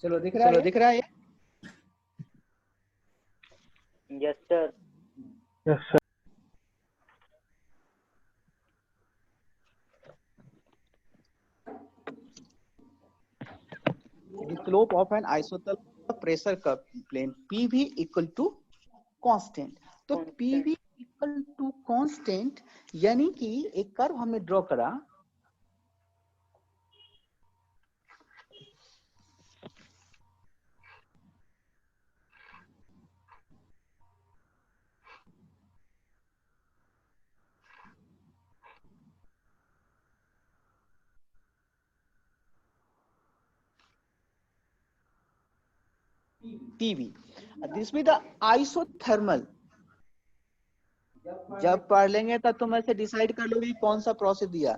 चलो दिख रहा चलो है? दिख रहा है ये? Yes sir. Yes sir. The slope of an isothermal pressure curve plane PV equal to constant। तो PV equal to constant यानी कि एक कर्व हमने ड्रॉ करा, PV, this be the isothermal। जब पढ़ लेंगे तब तुम ऐसे डिसाइड कर लोगे कौन सा प्रोसेस दिया,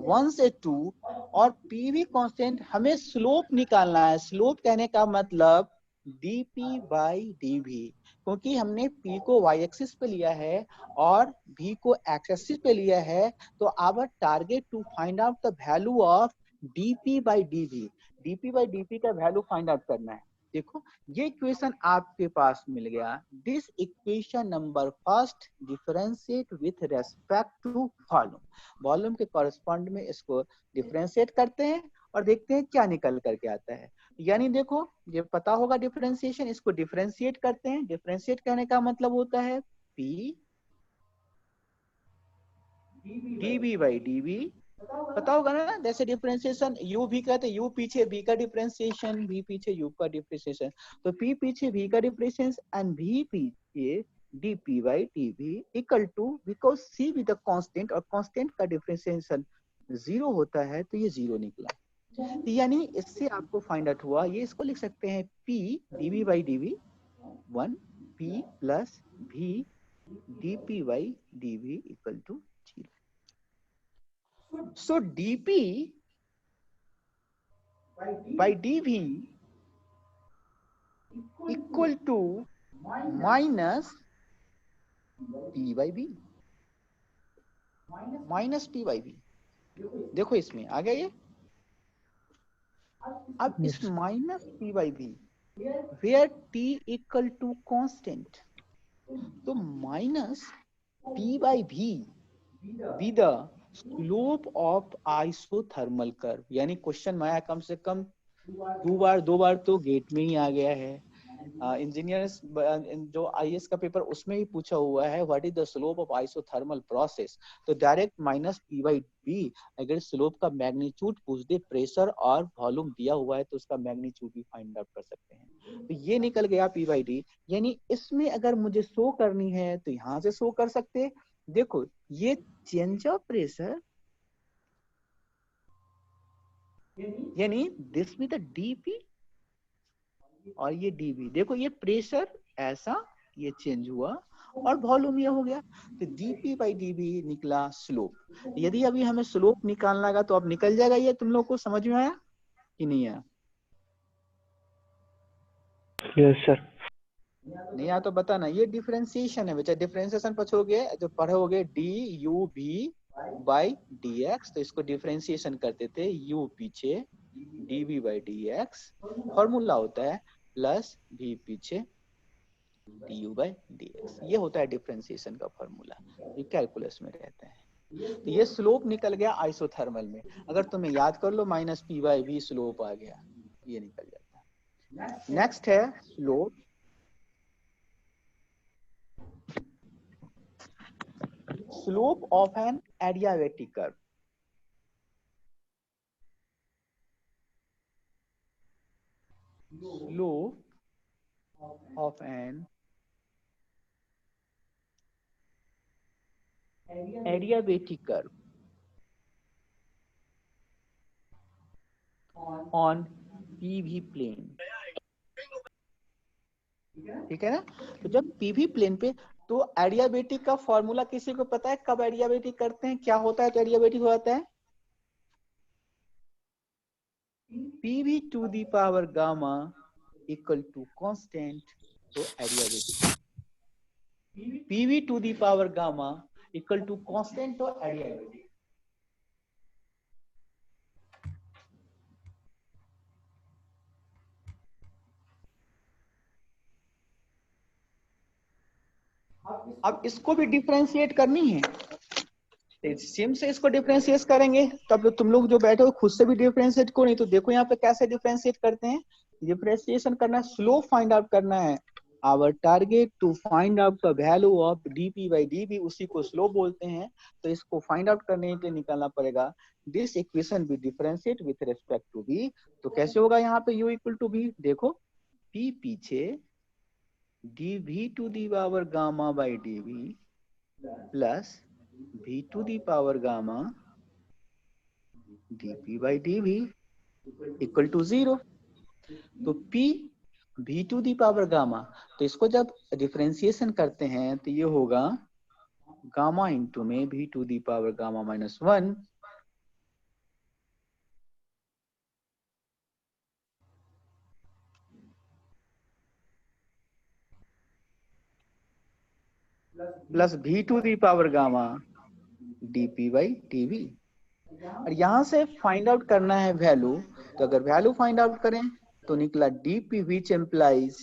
1 से 2। और पीवी कांस्टेंट हमें स्लोप निकालना है। स्लोप कहने का मतलब dp बाई dv, क्योंकि हमने p को y एक्सिस पे लिया है और v को x एक्सिस पे लिया है। तो our target to find out the value of dp by dv, dp by dv का वैल्यू फाइंड आउट करना है। देखो ये इक्वेशन आपके पास मिल गया। This equation number first differentiate with respect to volume. Volume के कॉरेस्पॉन्ड में इसको डिफरेंशिएट करते हैं और देखते हैं क्या निकल करके आता है। यानी देखो ये पता होगा डिफरेंशिएशन, इसको डिफरेंशिएट करते हैं। डिफरेंशिएट करने का मतलब होता है p dv बाई dv, पता होगा ना। जैसे डिफरेंशिएशन u v कहते हैं, u पीछे v का डिफरेंशिएशन, v पीछे u का डिफरेंशिएशन। तो p पीछे v का डिफरेंशिएशन एंड v पीछे dp by dv equal to, because c with the constant और कांस्टेंट का डिफरेंशिएशन 0 होता है तो ये 0 निकला। तो यानी इससे आपको फाइंड आउट हुआ, ये इसको लिख सकते हैं p dv by dv 1 p plus v dp by dv equal to 0। So dp by dv equal to minus p by v, minus p by v। देखो इसमें आ गया ये। अब इस minus p by v where t equal to constant, तो minus p by v be the slope of isothermal curve। यानी question में आया कम से कम दो बार तो गेट में ही आ गया है। इंजीनियर्स जो आईएएस का पेपर उसमें ही पूछा हुआ है what is the slope of isothermal process. तो direct minus P by B, अगर स्लोप का मैग्नीट्यूड पूछ दे, प्रेशर और वॉल्यूम दिया हुआ है तो उसका मैग्नीट्यूड भी फाइंड आउट कर सकते हैं। तो ये निकल गया पी बाई डी। यानी इसमें अगर मुझे शो करनी है तो यहाँ से शो कर सकते। देखो ये चेंज ऑफ प्रेशर यानी दिस विद द डीपी और ये डीवी। देखो ये प्रेशर ऐसा ये चेंज हुआ और वॉल्यूम ये हो गया। तो डीपी बाई डीवी निकला स्लोप। यदि अभी हमें स्लोप निकालना है तो अब निकल जाएगा। ये तुम लोग को समझ में आया कि नहीं आया? Yes sir. नहीं आया तो बताना। ये डिफरेंशिएशन है बेटा। डिफरेंशिएशन पढ़ोगे जो पढ़ोगे डी यू भी बाई डी एक्स, तो इसको डिफरेंशिएशन करते थे यू पीछे dv by d x, formula होता है प्लस भी पीछे du बाई dx। ये होता है डिफरेंशिएशन का फॉर्मूला, ये कैलकुलस में रहता है। तो ये स्लोप निकल गया आइसोथर्मल में। अगर तुम्हें याद कर लो minus P by V slope आ गया, ये निकल जाता है। नेक्स्ट है slope slope of an adiabatic curve. Slope of an adiabatic curve on PV plane। ठीक है ना? तो जब PV प्लेन पे, तो एडियाबेटिक का फॉर्मूला किसी को पता है कब एडियाबेटिक करते हैं, क्या होता है तो एडियाबेटिक हो जाता है? PV to the power gamma equal to constant, तो adiabatic. PV to the power gamma equal to constant, तो एडियाबेटिक। अब इसको भी डिफरेंशिएट करनी है, सेम से इसको डिफरेंशिएट करेंगे, तब तुम लोग जो बैठे हो खुद से भी डिफरेंशिएट को, नहीं तो देखो यहाँ पे कैसे डिफरेंशिएट करते हैं। डिफरेंशिएशन करना, स्लोप फाइंड आउट करना है। Our target to find out the value of dp by db, उसी को स्लोप बोलते हैं। तो इसको फाइंड आउट करने के लिए निकालना पड़ेगा this equation be differentiate with respect to v. तो कैसे होगा यहाँ पे u इक्वल टू बी, देखो p पीछे dv to the power gamma by dv plus v to the power gamma dp by dv equal to 0। तो p v to the power gamma, तो इसको जब डिफरेंशिएशन करते हैं तो ये होगा गामा इंटू में v to the power gamma minus 1 plus v to the power gamma dp by dv। और यहां से फाइंड आउट करना है वैल्यू, तो अगर वैल्यू फाइंड आउट करें तो निकला dp which implies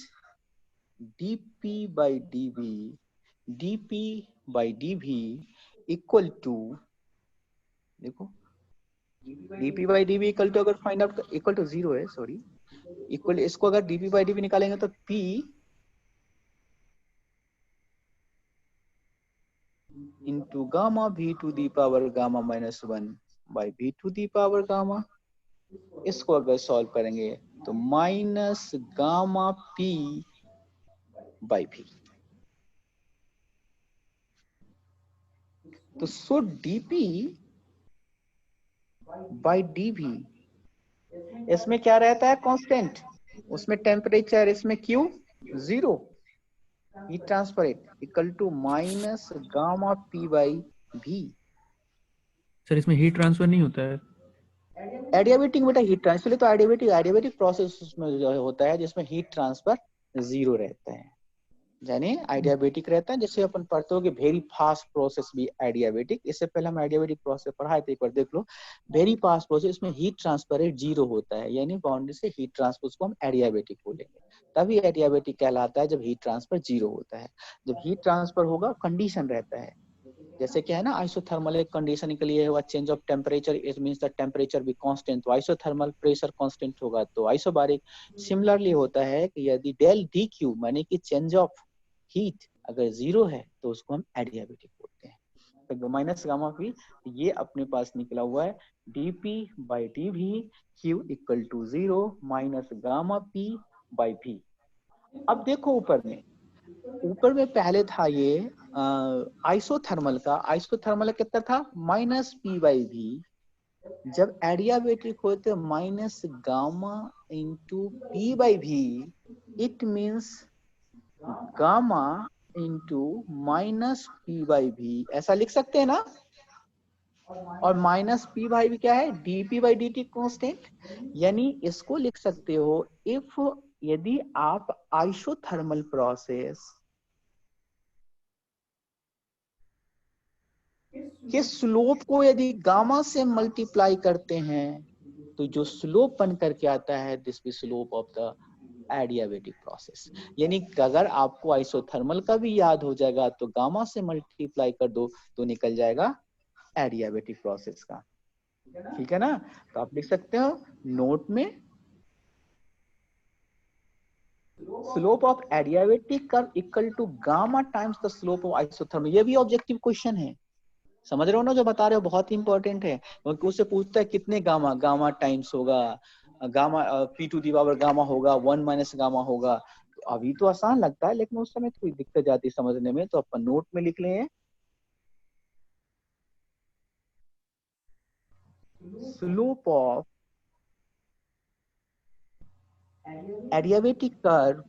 dp by dv, dp by dv equal to, देखो dp by dv equal to, अगर फाइंड आउट इक्वल टू 0 है, सॉरी, इक्वल, इसको अगर dp बाई dv निकालेंगे तो p into gamma v to the power gamma minus 1 by v to the power gamma. इसको अगर solve करेंगे तो minus gamma p by v। तो सो dp बाई dv, इसमें क्या रहता है कांस्टेंट, उसमें टेम्परेचर, इसमें Q 0, heat transfer equal to minus gamma p by v। Sir इसमें हीट ट्रांसफर नहीं होता है? एडियाबेटिक बेटा हीट ट्रांसफर, तो एडियाबेटिक प्रोसेस उसमें जो होता है जिसमें हीट ट्रांसफर 0 रहता है, यानी एडियाबेटिक रहता है। जैसे अपन पढ़ते हो कि वेरी फास्ट प्रोसेस भी एडियाबेटिक, इससे पहले हम एडियाबेटिक प्रोसेस पढ़ाए थे, एक बार देख लो। वेरी फास्ट प्रोसेस में हीट ट्रांसफर रेट 0 होता है, यानी बाउंड्री से हीट ट्रांसफर को हम एडियाबेटिक बोलेंगे, तभी एडियाबेटिक कहलाता है जब हीट ट्रांसफर 0 होता है। जब हीट ट्रांसफर होगा कंडीशन रहता है, जैसे क्या है ना, आइसोथर्मल एक कंडीशन के लिए हुआ change of temperature, it means the temperature be constant, तो आइसोथर्मल प्रेशर कांस्टेंट होगा तो आइसोबारिक। सिमिलरली होता है कि यदि डेल डी क्यू माने कि चेंज ऑफ हीट अगर 0 है तो उसको हम एडियाबेटिक बोलते हैं। तो माइनस गामा पी, ये अपने पास निकला हुआ है dp by dv q equal to 0 minus gamma p by v। अब देखो ऊपर में पहले था ये आइसोथर्मल का, आइसोथर्मल कितना था माइनस पी बाई वी, जब एडियाबेटिक होते minus gamma into p by v, it means gamma into minus P by v, ऐसा लिख सकते हैं ना। और माइनस पी बाई वी क्या है, D P by D T constant, यानी इसको लिख सकते हो इफ, यदि आप आइसोथर्मल प्रोसेस के स्लोप को यदि गामा से मल्टीप्लाई करते हैं तो जो स्लोप बन करके आता है this be slope of the adiabatic process. यानी अगर आपको आइसोथर्मल का भी याद हो जाएगा तो गामा से मल्टीप्लाई कर दो तो निकल जाएगा एडियाबेटिक प्रोसेस का, ठीक है ना। तो आप लिख सकते हो नोट में slope of adiabatic curve equal to gamma times the slope of isothermal. ये भी ऑब्जेक्टिव क्वेश्चन है, समझ रहे हो ना, जो बता रहे हो बहुत ही इंपॉर्टेंट है, क्योंकि उससे पूछता है कितने गामा, गामा टाइम्स होगा gamma p to the power gamma होगा 1 माइनस गामा होगा। तो अभी तो आसान लगता है लेकिन उस समय थोड़ी दिक्कत जाती है समझने में, तो अपन नोट में लिख लें slope of adiabatic curve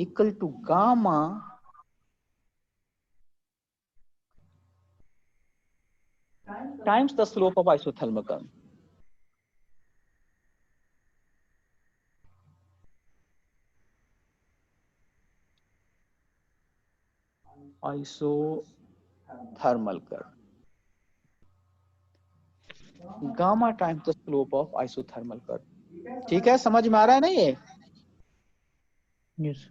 equal to gamma times the slope of isothermal curve. Isothermal curve gamma times the slope of isothermal curve, ठीक है, समझ में आ रहा है ना ये। यस।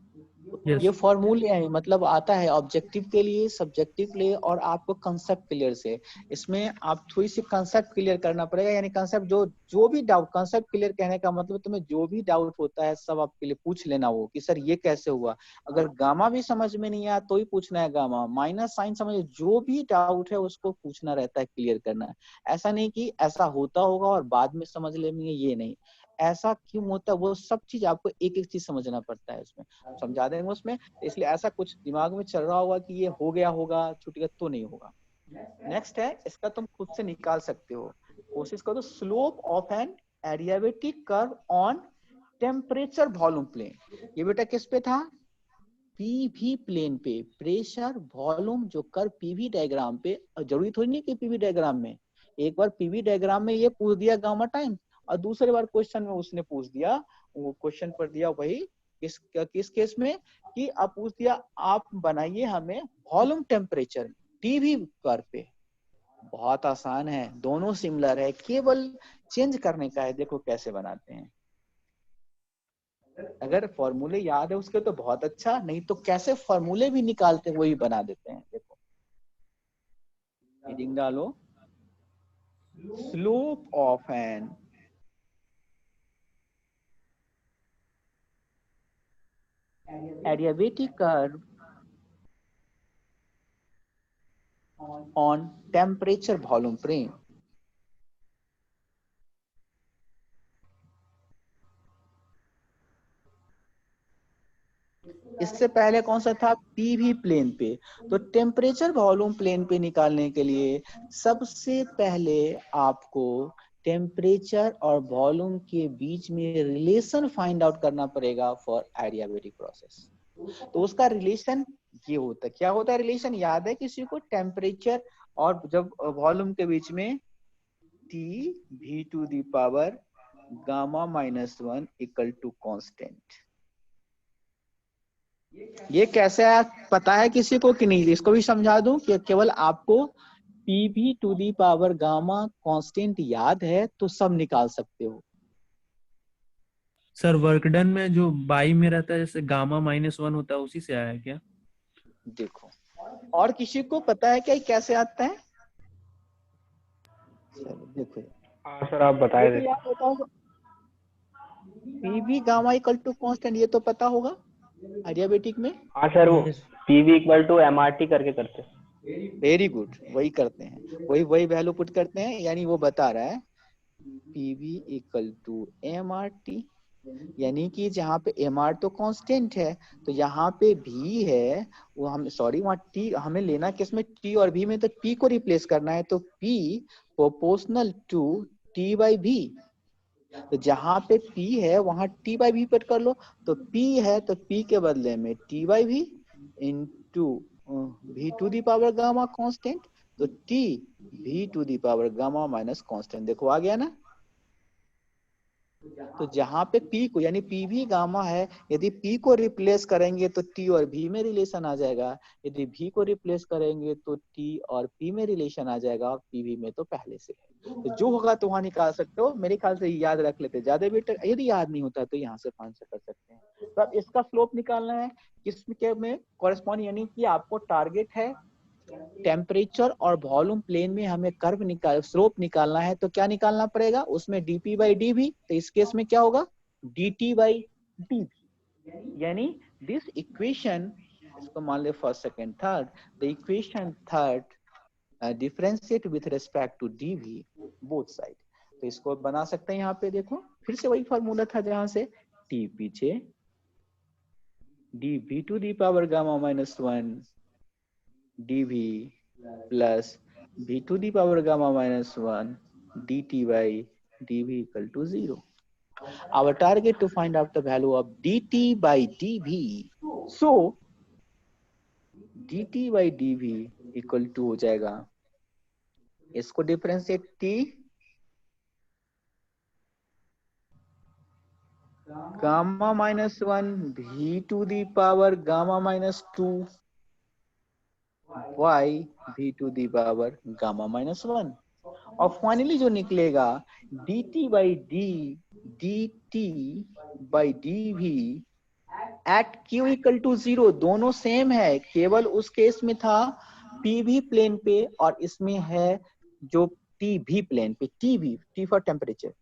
यस ये फॉर्मूले हैं, मतलब आता है ऑब्जेक्टिव के लिए, सब्जेक्टिव के लिए और आपको कंसेप्ट क्लियर से। इसमें आप थोड़ी सी कंसेप्ट क्लियर करना पड़ेगा, यानी कंसेप्ट जो भी डाउट, कंसेप्ट क्लियर कहने का मतलब तुम्हें जो भी डाउट होता है सब आपके लिए पूछ लेना, वो कि सर ये कैसे हुआ। अगर गामा भी समझ में नहीं आया तो ही पूछना है, गामा माइनस साइन समझ, जो भी डाउट है उसको पूछना रहता है, क्लियर करना है। ऐसा नहीं कि ऐसा होता होगा और बाद में समझ लेंगे, ये नहीं। ऐसा क्यों होता है वो सब चीज आपको एक एक चीज समझना पड़ता है, उसमें समझा देंगे उसमें। इसलिए ऐसा कुछ दिमाग में चल रहा होगा कि ये हो गया होगा, छूट गया, तो नहीं होगा। नेक्स्ट है, इसका तुम खुद से निकाल सकते हो, कोशिश करो। Slope of an adiabatic curve on temperature volume plane. ये बेटा किस पे था? पीवी प्लेन पे। प्रेशर वॉल्यूम जो कर्व पीवी डायग्राम पे, जरूरी थोड़ी नहीं कि पीवी डायग्राम में, एक बार पीवी डायग्राम में ये पूछ दिया गामा टाइम, और दूसरी बार क्वेश्चन में उसने पूछ दिया, वो क्वेश्चन पर दिया वही किस केस में, कि अब पूछ दिया आप बनाइए हमें वॉल्यूम टेम्परेचर टीवी कर्व पे। बहुत आसान है, दोनों सिमिलर है, केवल चेंज करने का है। देखो कैसे बनाते हैं, अगर फॉर्मूले याद है उसके तो बहुत अच्छा, नहीं तो कैसे फॉर्मूले भी निकालते हैं वही बना देते हैं। देखो हेडिंग डालो, slope of an adiabatic curve on temperature volume plane। इससे पहले कौन सा था? पीवी प्लेन पे। तो टेम्परेचर वॉल्यूम प्लेन पे निकालने के लिए सबसे पहले आपको टेम्परेचर और वॉल्यूम के बीच में रिलेशन फाइंड आउट करना पड़ेगा फॉर एडियाबेटिक प्रोसेस। तो उसका रिलेशन ये होता है, क्या होता है रिलेशन, याद है किसी को? टेम्परेचर और जब वॉल्यूम के बीच में t we to the power gamma minus 1 equal to constant. ये कैसे है पता है किसी को कि नहीं? इसको भी समझा दूं कि केवल आपको pv to the power gamma constant याद है तो सब निकाल सकते हो। सर, वर्क डन में जो बाई में रहता है जैसे गामा -1 होता है, उसी से आया है क्या? देखो, और किसी को पता है क्या ये कैसे आता है? चलो देखो, हाँ सर, आप बताए तो थे। याद होता होगा, pv gamma equal to constant, ये तो पता होगा एडियाबेटिक में। हाँ सर, वो yes pv equal to mrt करके करते हैं। वेरी गुड, वही करते हैं, वही वैल्यू पुट करते हैं, यानी वो बता रहा है pv equal to m r t, यानी कि जहाँ पे एम आर तो कांस्टेंट है, तो यहाँ पे भी है वो, हम सॉरी वहाँ टी हमें लेना किसमें? टी और भी में, तो पी को रिप्लेस करना है, तो p proportional to t by v. तो जहाँ पे पी है वहां टी बाई भी पुट कर लो। तो पी है तो पी के बदले में T by V into V to the power gamma constant, तो T we to the power gamma minus constant. देखो आ गया ना? तो जहाँ पे पी को, यानी पी भी गामा है, यदि पी को रिप्लेस करेंगे तो टी और भी में रिलेशन आ जाएगा, यदि भी को रिप्लेस करेंगे तो टी और पी में रिलेशन आ जाएगा, पीवी में तो पहले से है। तो जो होगा तो वहां निकाल सकते हो, मेरे ख्याल से याद रख लेते ज्यादा बेटर, यदि याद नहीं होता तो यहाँ से आंसर कर सकते हैं। तो अब इसका स्लोप निकालना है, किसके में कॉरेस्पॉन्ड, यानी कि आपको टारगेट है टेम्परेचर और वॉल्यूम प्लेन में हमें कर्व निकाल स्लोप निकालना है, तो क्या निकालना पड़ेगा उसमें? डीपी बाई डी भी। तो इस केस में क्या होगा? dt बाई डी भी, यानी दिस इक्वेशन, इसको मान ले first second third, the equation third differentiate with respect to dv both side. तो इसको बना सकते हैं, यहाँ पे देखो फिर से वही फॉर्मूला था जहां से t पीछे dv to the power gamma minus 1 dv plus v to the power gamma minus 1 dt by dv equal to 0. Our target to find out the value of dt by dv. So dt by dv equal to हो जाएगा, इसको differentiate t gamma minus 1 v to the power gamma minus 2 y v to the power gamma minus 1, और finally जो निकलेगा dt by d dt by dv at Q equal to 0, दोनों same है, केवल उस केस में था PV प्लेन पे और इसमें है जो TV प्लेन पे, T फॉर टेम्परेचर,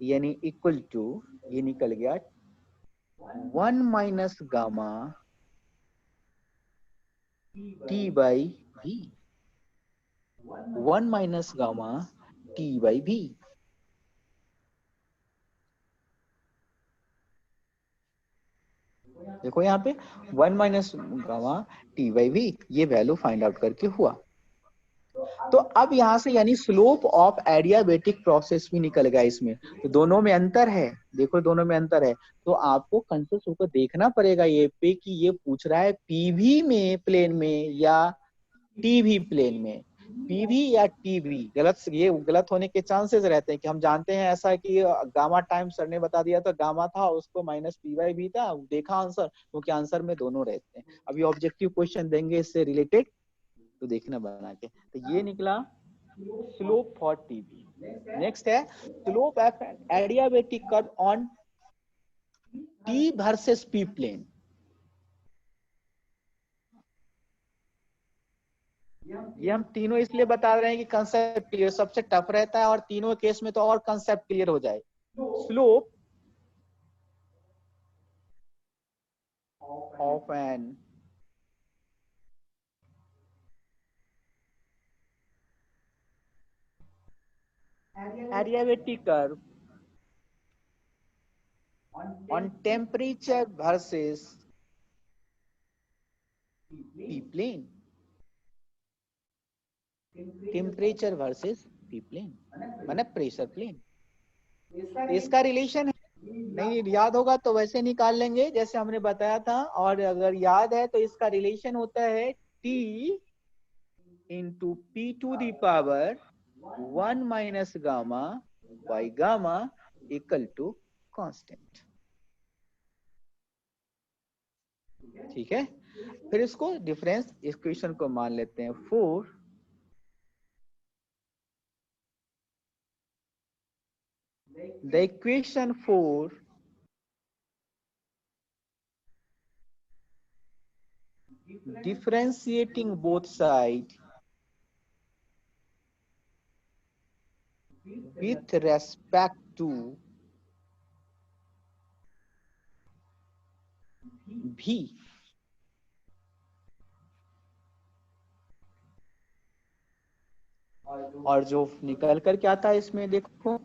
यानी इक्वल टू, ये निकल गया 1 minus gamma T by V, 1 minus gamma T by V। देखो यहाँ पे 1 minus gamma T by V, ये वैल्यू फाइंड आउट करके हुआ। तो अब यहाँ से यानी स्लोप ऑफ एडियाबेटिक प्रोसेस भी निकल गया इसमें, तो दोनों में अंतर है, देखो दोनों में अंतर है। तो आपको कंसेप्ट होकर देखना पड़ेगा ये पे कि ये पूछ रहा है पीवी में प्लेन में या टीवी प्लेन में। पीवी या टीवी, गलत, ये गलत होने के चांसेस रहते हैं कि हम जानते हैं ऐसा कि गामा टाइम सर ने बता दिया तो गामा था, उसको माइनस पी वाई भी था, देखा आंसर, क्योंकि आंसर में दोनों रहते हैं। अभी ऑब्जेक्टिव क्वेश्चन देंगे इससे रिलेटेड, तो देखना बना के। तो ये निकला स्लोप फॉर टीवी। नेक्स्ट है slope of adiabatic curve on t versus p plane. ये हम तीनों इसलिए बता रहे हैं कि कंसेप्ट क्लियर सबसे टफ रहता है, और तीनों केस में तो और कंसेप्ट क्लियर हो जाए। Slope of an adiabatic curve on temperature versus P plane, temperature versus P plane माने प्रेशर प्लेन। इसका रिलेशन है, नहीं याद होगा तो वैसे निकाल लेंगे जैसे हमने बताया था, और अगर याद है तो इसका रिलेशन होता है T into P to the power 1 minus gamma by gamma equal to constant. ठीक है, फिर इसको डिफरेंस इक्वेशन को मान लेते हैं 4 the equation for differentiating both sides with respect to V, और जो निकल कर क्या आता है इसमें देखो,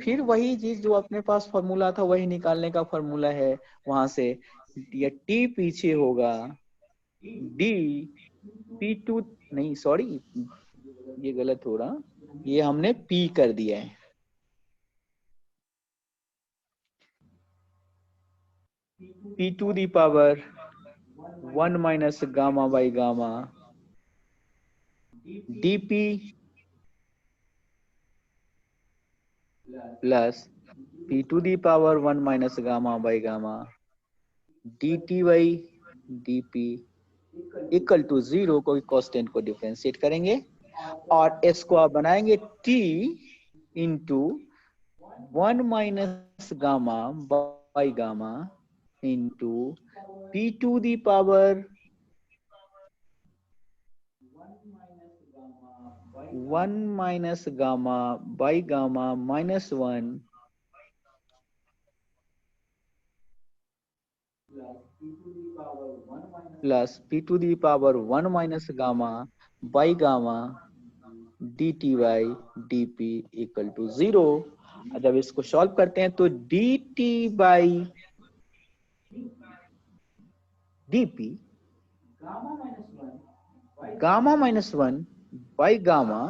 फिर वही चीज जो अपने पास फॉर्मूला था वही निकालने का फॉर्मूला है, वहां से ये T पीछे होगा D P2, नहीं सॉरी ये गलत हो रहा, ये हमने P कर दिया है, P to the power 1 minus gamma by gamma dp plus P to the power 1 minus gamma by gamma dt by dp equal to 0 को कांस्टेंट को डिफरेंशिएट करेंगे, और इसको आप बनाएंगे t into 1 minus gamma by gamma into P to the power 1 minus gamma by gamma minus 1 plus P to the power 1 minus gamma by gamma dt by dp equal to 0। जब इसको solve करते हैं तो dt by dp gamma minus 1 by gamma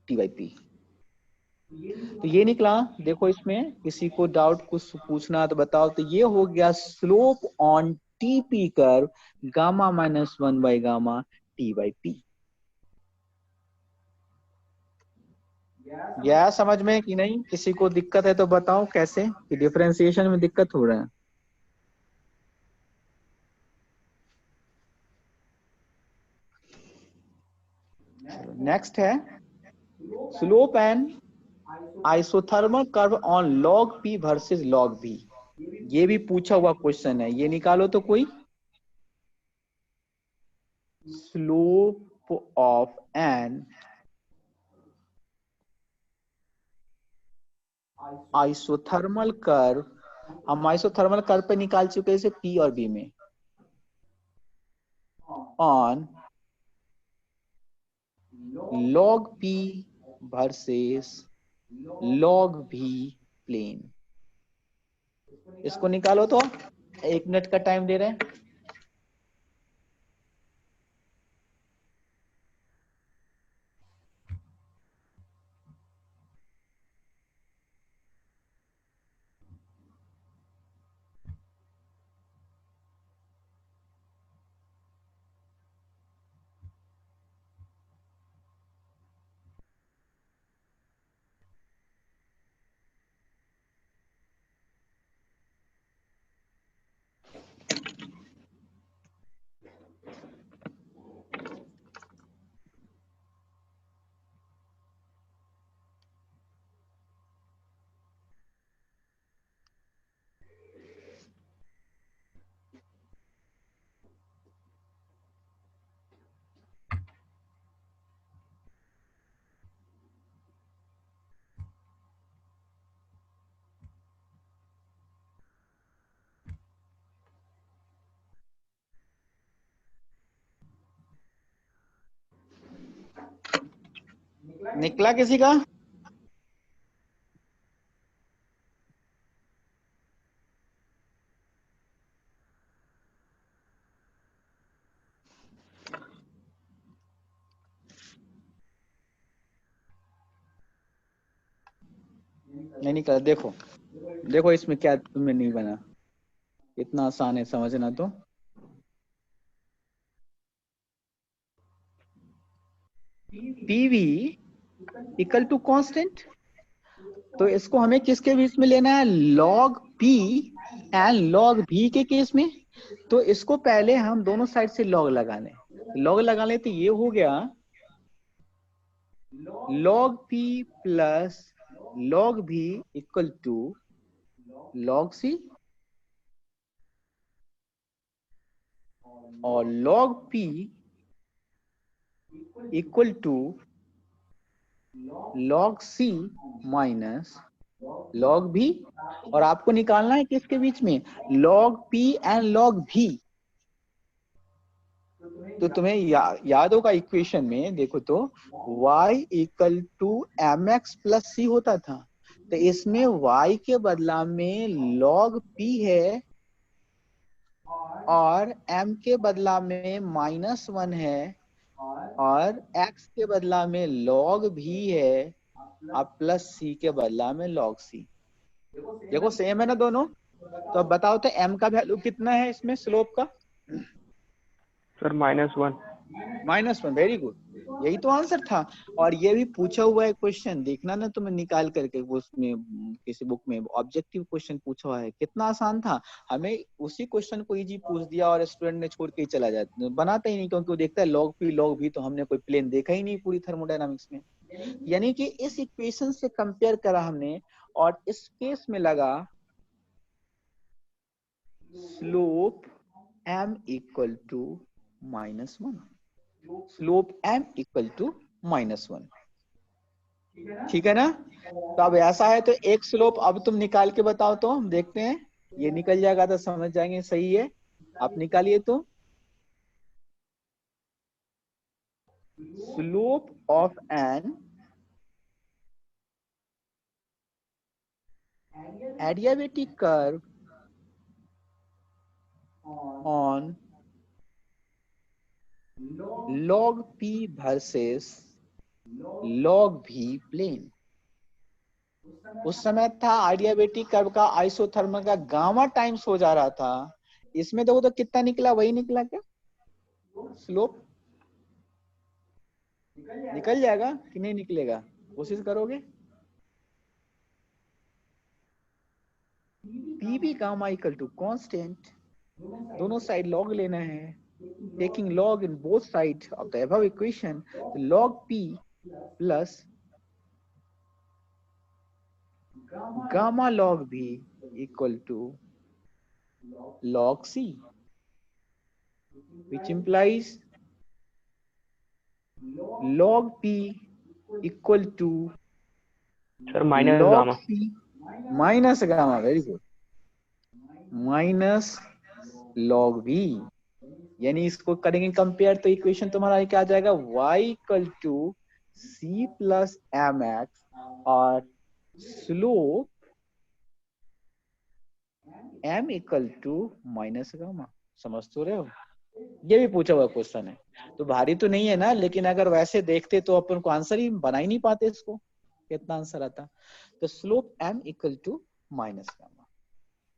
t by p। तो ये निकला, देखो इसमें किसी को डाउट कुछ पूछना तो बताओ। तो ये हो गया slope on TP curve gamma minus 1 by gamma T by P. गया समझ में कि नहीं? किसी को दिक्कत है तो बताओ कैसे, कि डिफरेंशिएशन में दिक्कत हो रहा है। नेक्स्ट है slope and isothermal curve on log p versus log v. ये भी पूछा हुआ क्वेश्चन है, ये निकालो तो कोई। Slope of an isothermal curve, हम आइसोथर्मल कर्व पे निकाल चुके हैं पी और बी में, on log p versus log v plane. इसको निकालो तो, 1 मिनट का टाइम दे रहे हैं। निकला किसी का? नहीं निकला। देखो देखो इसमें क्या तुम्हें नहीं बना, इतना आसान है समझना। तो पीवी इक्वल टू कांस्टेंट, तो इसको हमें किसके बीच में लेना है? log p and log v के केस में। तो इसको पहले हम दोनों साइड से log लगा लें। log लगा लें तो ये हो गया log p plus log v equal to log c, और log p equal to log c minus log v। और आपको निकालना है किसके बीच में? log p and log v। तो तुम्हें याद होगा इक्वेशन में देखो तो y equal to mx plus c होता था, तो इसमें y के बदला में log p है और m के बदला में -1 है और x के बदला में log v है और प्लस c के बदला में log c। देखो सेम है ना दोनों। तो अब बताओ तो m का वैल्यू कितना है इसमें स्लोप का? सर -1। -1। वेरी गुड, यही तो आंसर था। और ये भी पूछा हुआ है क्वेश्चन, देखना ना तुम्हें निकाल करके उसमें किसी बुक में ऑब्जेक्टिव क्वेश्चन पूछा हुआ है, कितना आसान था। हमें उसी क्वेश्चन को इजी पूछ दिया और स्टूडेंट ने छोड़ के ही चला जाता, बनाता ही नहीं, क्योंकि वो देखता है log p log v, तो हमने कोई प्लेन देखा ही नहीं पूरी थर्मोडायनामिक्स में। यानी कि इस इक्वेशन से कंपेयर करा हमने और इस केस में लगा slope m equal to -1, slope m equal to -1। ठीक है ना? तो अब ऐसा है तो एक स्लोप अब तुम निकाल के बताओ तो हम देखते हैं। ये निकल जाएगा तो समझ जाएंगे सही है। आप निकालिए तो। Slope of an adiabatic curve on log p versus log v plane. उस समय था आइडियाबेटिक कर्व का आइसोथर्मल का गामा टाइम्स हो जा रहा था। इसमें देखो तो कितना निकला, वही निकला क्या स्लोप? निकल जाएगा कि नहीं निकलेगा? कोशिश करोगे? P B gamma equal to constant, दोनों साइड लॉग लेना है, taking log in both sides of the above equation, log p plus gamma log v equal to log c, which implies log p equal to sir minus log gamma. c minus gamma. Very good. Minus log v, यानी इसको करेंगे compare तो equation तुम्हारा क्या आ जाएगा, y equal to c plus M X और slope m equal to minus gamma. समझ तो रहे हो, ये भी पूछा हुआ क्वेश्चन है, तो भारी तो नहीं है ना, लेकिन अगर वैसे देखते तो अपन को आंसर ही बना ही नहीं पाते इसको, कितना आंसर आता। तो slope m equal to minus gamma.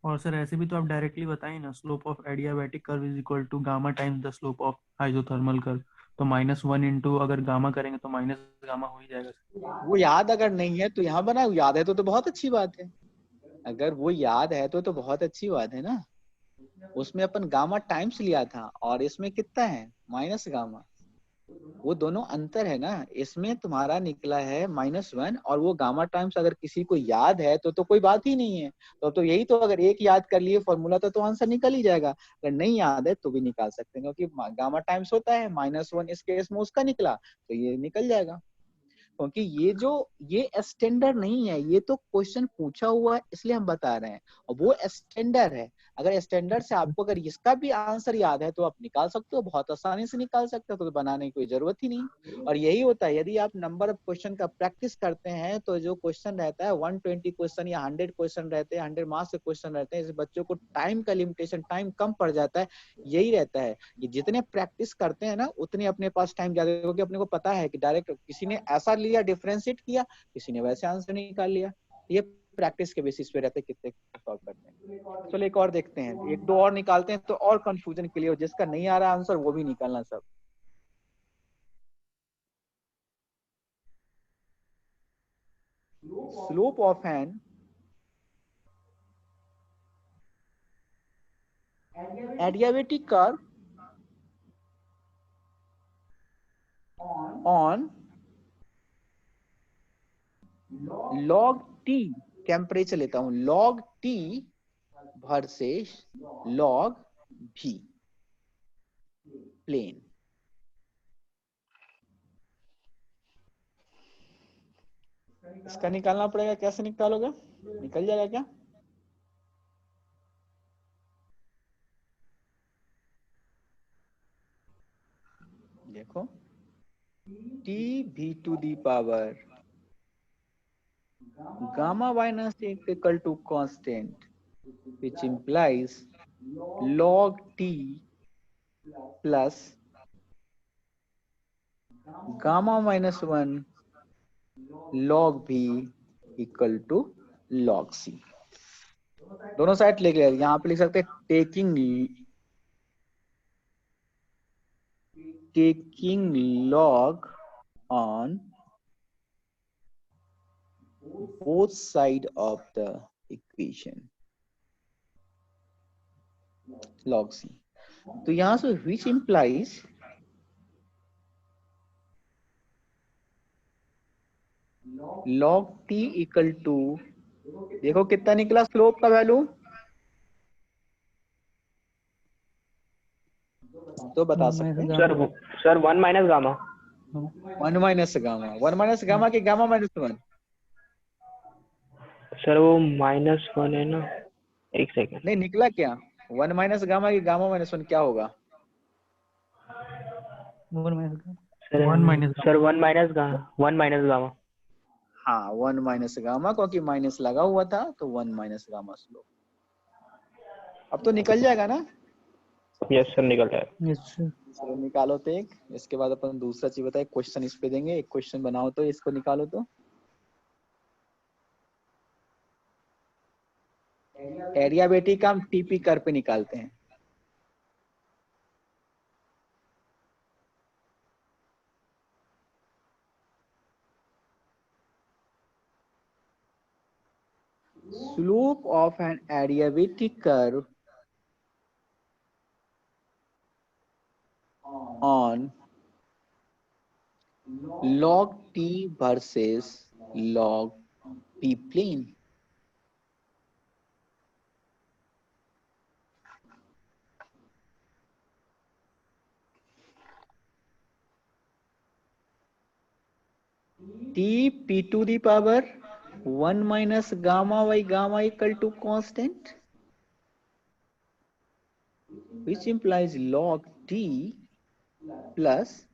और सर ऐसे भी तो आप डायरेक्टली बताइए ना, slope of adiabatic curve is equal to gamma times the slope of isothermal curve. तो -1 इंटू अगर गामा करेंगे तो माइनस गामा हो ही जाएगा। वो याद अगर नहीं है तो यहाँ बना, याद है तो बहुत अच्छी बात है। अगर वो याद है तो बहुत अच्छी बात है ना। उसमें अपन गामा टाइम्स लिया था और इसमें कितना है, माइनस गामा। वो दोनों अंतर है ना, इसमें तुम्हारा निकला है -1 और वो गामा टाइम्स अगर किसी को याद है तो कोई बात ही नहीं है। तो यही तो, अगर एक याद कर लिए फॉर्मूला तो आंसर निकल ही जाएगा। अगर नहीं याद है तो भी निकाल सकते हैं, क्योंकि गामा टाइम्स होता है -1, इस केस में उसका निकला तो ये निकल जाएगा। क्योंकि ये स्टैंडर्ड नहीं है, ये तो क्वेश्चन पूछा हुआ है इसलिए हम बता रहे हैं, और वो स्टैंडर्ड है। अगर स्टैंडर्ड से आपको अगर इसका भी आंसर याद है तो आप निकाल सकते हो, बहुत आसानी से निकाल सकते हो, तो बनाने की कोई जरूरत ही नहीं। और यही होता है, यदि आप नंबर ऑफ क्वेश्चन का प्रैक्टिस करते हैं तो जो क्वेश्चन रहता है 120 क्वेश्चन या 100 क्वेश्चन रहते हैं, 100 मार्क्स के क्वेश्चन रहते हैं, इस बच्चों को टाइम का लिमिटेशन, टाइम कम पड़ जाता है। यही रहता है कि जितने प्रैक्टिस करते हैं ना उतने अपने पास टाइम ज्यादा, क्योंकि अपने को पता है कि डायरेक्ट किसी ने ऐसा लिया डिफरेंशिएट किया, किसी ने वैसे आंसर निकाल लिया। ये प्रैक्टिस के बेसिस पे रहते हैं कितने सॉल्व करते हैं। चलो एक और देखते हैं, एक दो और निकालते हैं तो और कंफ्यूजन क्लियर हो, जिसका नहीं आ रहा आंसर वो भी निकालना सब। Slope of an adiabatic curve on log t, temperature लेता हूं, log t versus log v plane. इसका निकालना पड़ेगा, कैसे निकालोगे, निकल जाएगा क्या? देखो, t v to the power gamma minus equal to constant, which implies log t plus gamma minus 1 log v equal to log c। दोनों साइड ले गए, यहाँ पे लिख सकते हैं taking log on both side of the equation, log c। तो यहां से which implies log t equal to, देखो कितना निकला स्लोप का वैल्यू, तो बता सकते हैं। Sir sir 1 minus gamma. 1 minus gamma, 1 minus gamma की गामा -1। सर वो -1 है ना, एक सेकेंड। नहीं निकला क्या, 1 माइनस गामा की गामा -1 क्या होगा? Sir 1 sir 1 minus gamma. हाँ 1 माइनस गामा, क्योंकि माइनस लगा हुआ था तो 1 माइनस गामा स्लोप। अब तो निकल जाएगा ना। यस सर निकल जाएगा। चलो निकालो तो एक, इसके बाद अपन दूसरा चीज बताए, क्वेश्चन इस पे देंगे, एक क्वेश्चन बनाओ तो इसको निकालो तो। एडियाबेटिक का हम टीपी कर पे निकालते हैं। Slope of an adiabatic curve on log t versus log p plane। t p to the power 1 minus gamma by gamma equal to constant, which implies log t plus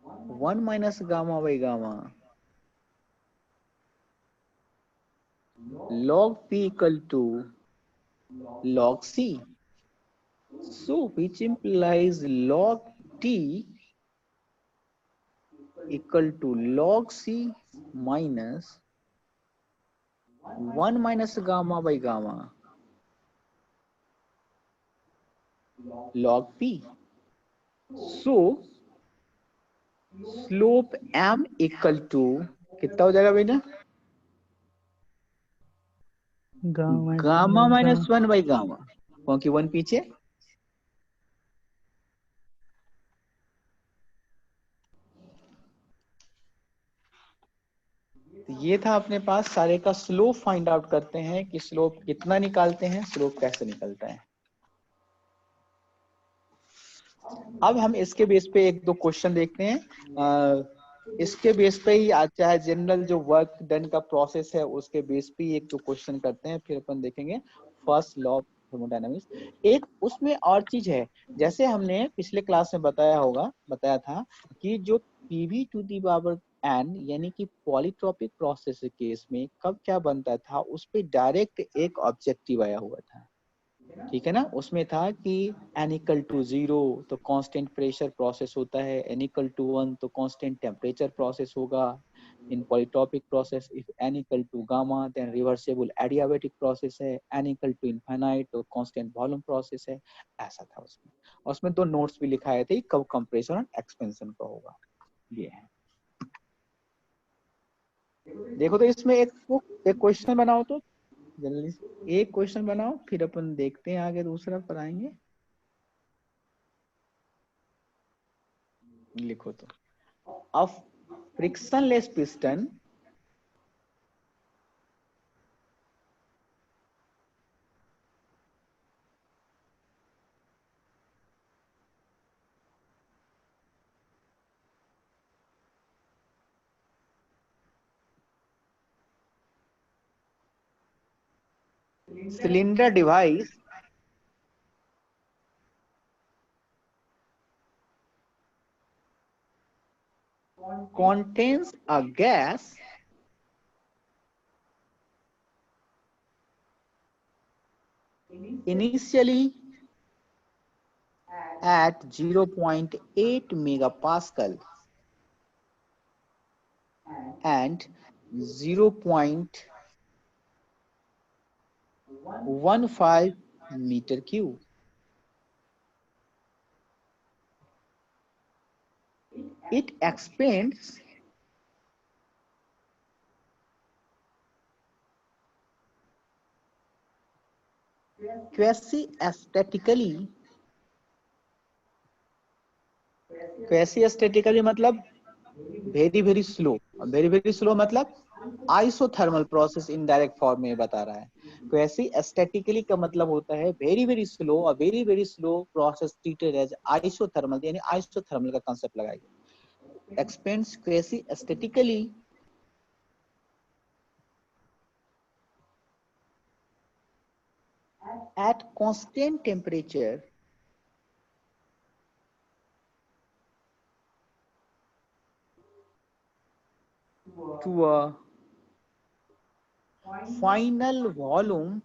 1 minus gamma by gamma. Log p equal to log c. So which implies log t equal to log c minus 1 minus gamma by gamma log p. So slope m equal to कितना हो जाएगा बेटा? Gamma minus 1 by gamma, क्योंकि 1 पीछे। ये था अपने पास सारे का स्लोप फाइंड आउट करते हैं कि स्लोप कितना निकालते हैं, स्लोप कैसे निकलता है। अब हम इसके बेस पे एक दो क्वेश्चन देखते हैं। इसके बेस पे ही आज चाहे जनरल जो वर्क डन का प्रोसेस है उसके बेस पे ही एक दो क्वेश्चन करते हैं, फिर अपन देखेंगे फर्स्ट लॉ ऑफ थर्मोडायनामिक्स। एक उसमें और चीज है, जैसे हमने पिछले क्लास में बताया था कि जो PV to the power n यानी कि पॉलीट्रॉपिक प्रोसेस के केस में कब क्या बनता था, उस पे डायरेक्ट एक ऑब्जेक्टिव आया हुआ था, ठीक है ना। उसमें था कि n इक्वल टू 0 तो कांस्टेंट प्रेशर प्रोसेस होता है, n इक्वल टू 1 तो कांस्टेंट टेम्परेचर प्रोसेस होगा in polytropic process. If n equal to gamma then reversible adiabatic process है, n इक्वल टू इनफाइनाइट तो कांस्टेंट वॉल्यूम प्रोसेस है। ऐसा था उसमें, और उसमें दो नोट्स भी लिखाए थे कब कंप्रेशन और एक्सपेंशन का होगा। ये है, देखो तो इसमें एक क्वेश्चन बनाओ तो जल्दी से एक क्वेश्चन बनाओ, फिर अपन देखते हैं आगे दूसरा पढ़ाएंगे। लिखो तो, a frictionless piston cylinder device contains a gas initially at 0.8 megapascal and 0.15 meter cube. It expands quasi-aesthetically मतलब वेरी स्लो मतलब आइसोथर्मल प्रोसेस इनडायरेक्ट फॉर्म में बता रहा है। क्वेसी एस्थेटिकली का मतलब होता है वेरी स्लो, और very slow process treated as isothermal, यानी आइसोथर्मल का कांसेप्ट लगाइए। Expands quasi aesthetically at constant temperature to a final volume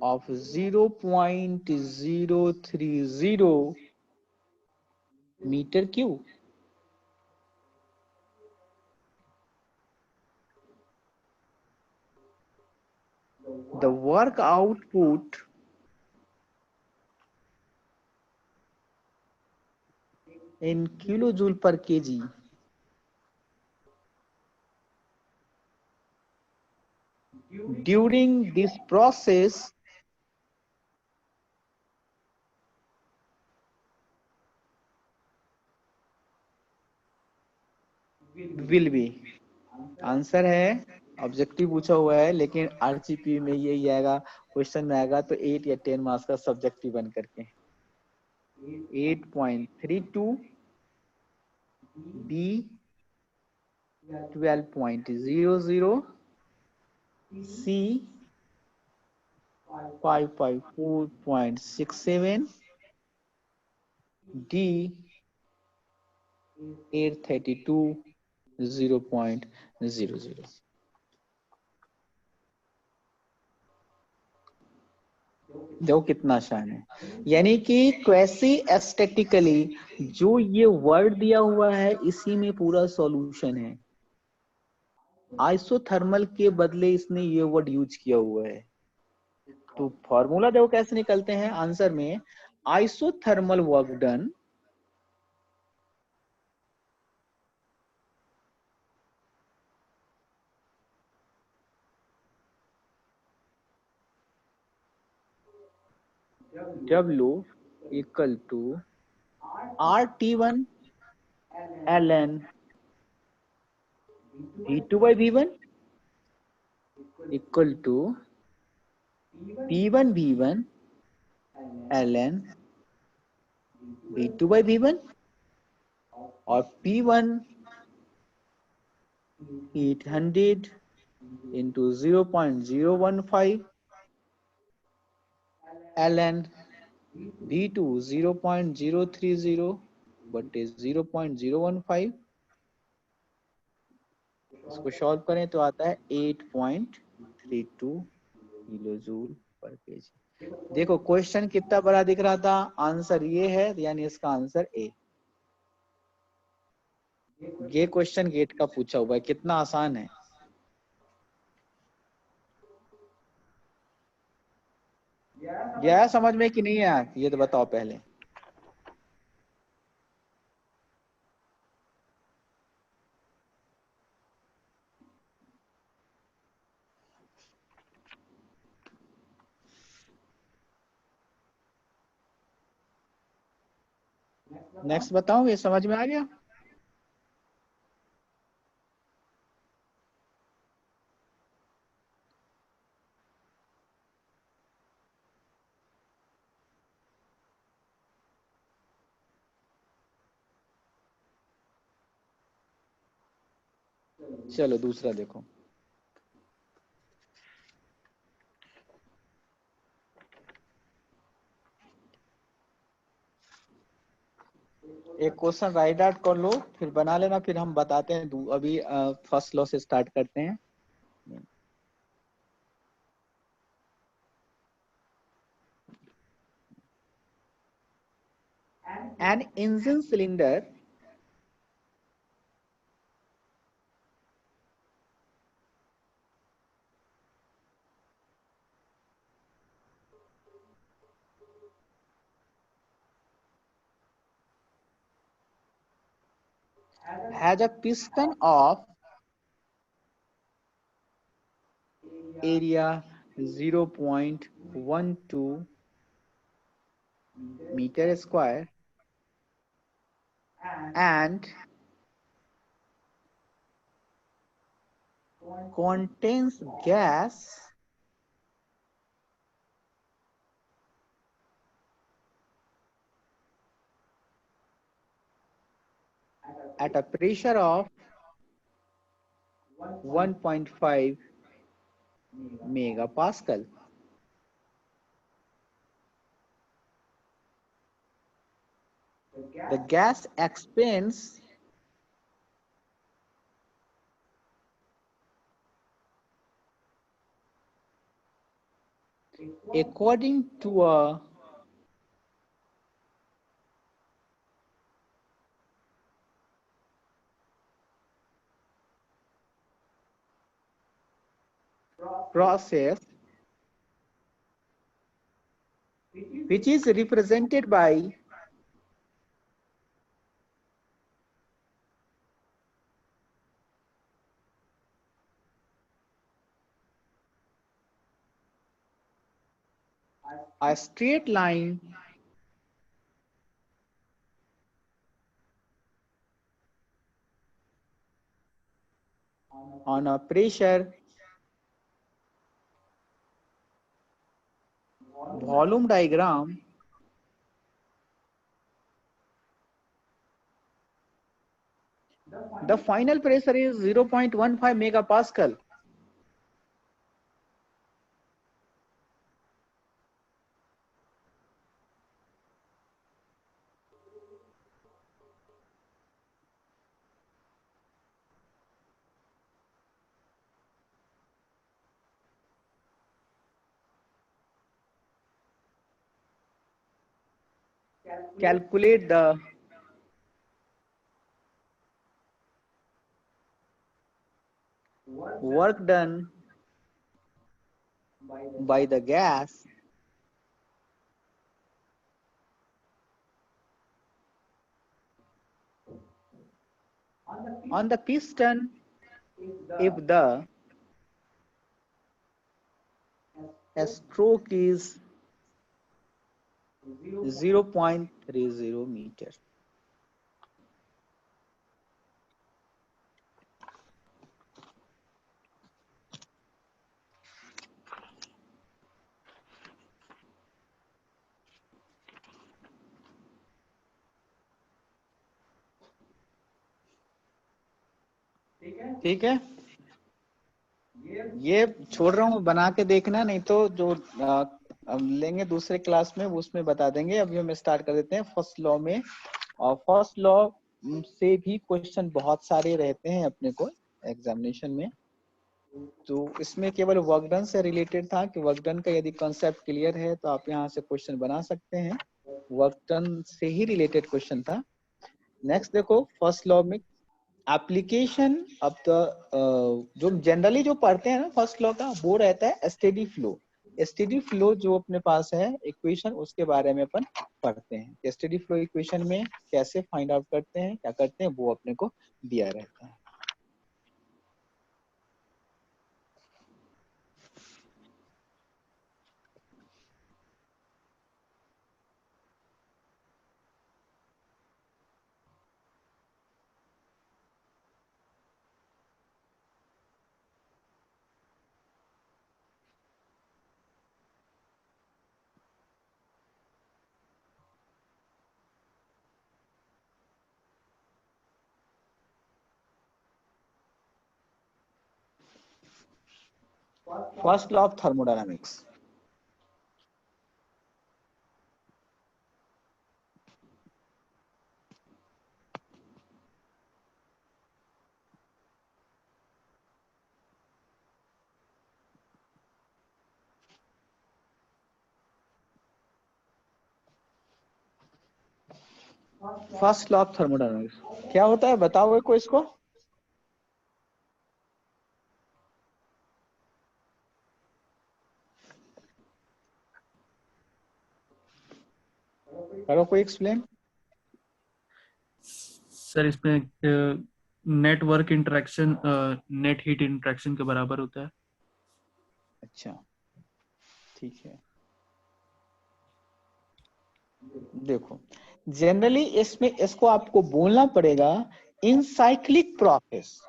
of 0.030 meter cube. The work output in kilojoule per kg during this process will be, answer है objective पूछा हुआ है, लेकिन RGP में यही आएगा, क्वेश्चन में आएगा तो 8 या 10 मार्क्स का सब्जेक्टिव बन करके। 8.32, B 12.00, C 554.67, D 832 0.00। देखो कितना आसान है, यानी कि क्वेसी एस्थेटिकली जो ये वर्ड दिया हुआ है इसी में पूरा सॉल्यूशन है। आइसोथर्मल के बदले इसने ये वर्ड यूज किया हुआ है। तो फॉर्मूला देखो कैसे निकलते हैं आंसर में, isothermal work done W equal to RT1 ln V2 by V1 equal to P1 V1 ln V2 by V1 और P1 800 into 0.015 ln V2 0.030 बटे 0.015। इसको सॉल्व करें तो आता है 8.32 किलो जूल पर केजी। देखो क्वेश्चन कितना बड़ा दिख रहा था, आंसर ये है, यानी इसका आंसर ए। ये क्वेश्चन गेट का पूछा हुआ है, कितना आसान है। गया समझ में कि नहीं आया ये तो बताओ पहले। नेक्स्ट बताओ, ये समझ में आ गया। चलो दूसरा देखो। एक क्वेश्चन राइट आउट कर लो, फिर बना लेना, फिर हम बताते हैं। अभी फर्स्ट लॉ से स्टार्ट करते हैं। An engine cylinder has a piston of area 0.12 meter square and contains gas at a pressure of 1.5 megapascal. The gas expands according to a process which is represented by a straight line on a pressure volume diagram The final pressure is 0.15 megapascal. Calculate the work done by the gas on the piston if the stroke is 0.30 meter. ठीक है, ये छोड़ रहा हूँ, बना के देखना, नहीं तो जो हम लेंगे दूसरे क्लास में उसमें बता देंगे। अभी हम स्टार्ट कर देते हैं फर्स्ट लॉ में। और फर्स्ट लॉ से भी क्वेश्चन बहुत सारे रहते हैं अपने को एग्जामिनेशन में, तो इसमें केवल वर्क डन से रिलेटेड था कि वर्क डन का यदि कॉन्सेप्ट क्लियर है तो आप यहाँ से क्वेश्चन बना सकते हैं। वर्क डन से ही रिलेटेड क्वेश्चन था। नेक्स्ट देखो, फर्स्ट लॉ में एप्लीकेशन ऑफ द जो जनरली जो पढ़ते हैं ना फर्स्ट लॉ का, वो रहता है स्टेडी फ्लो। स्टेडी फ्लो जो अपने पास है इक्वेशन, उसके बारे में अपन पढ़ते हैं। स्टेडी फ्लो इक्वेशन में कैसे फाइंड आउट करते हैं, क्या करते हैं, वो अपने को दिया रहता है। First law of thermodynamics. First law of thermodynamics क्या होता है, बताओ को इसको। करो कोई एक्सप्लेन। सर इसमें network interaction net heat interaction के बराबर होता है। अच्छा ठीक है, देखो जनरली इसमें इसको आपको बोलना पड़ेगा in cyclic process.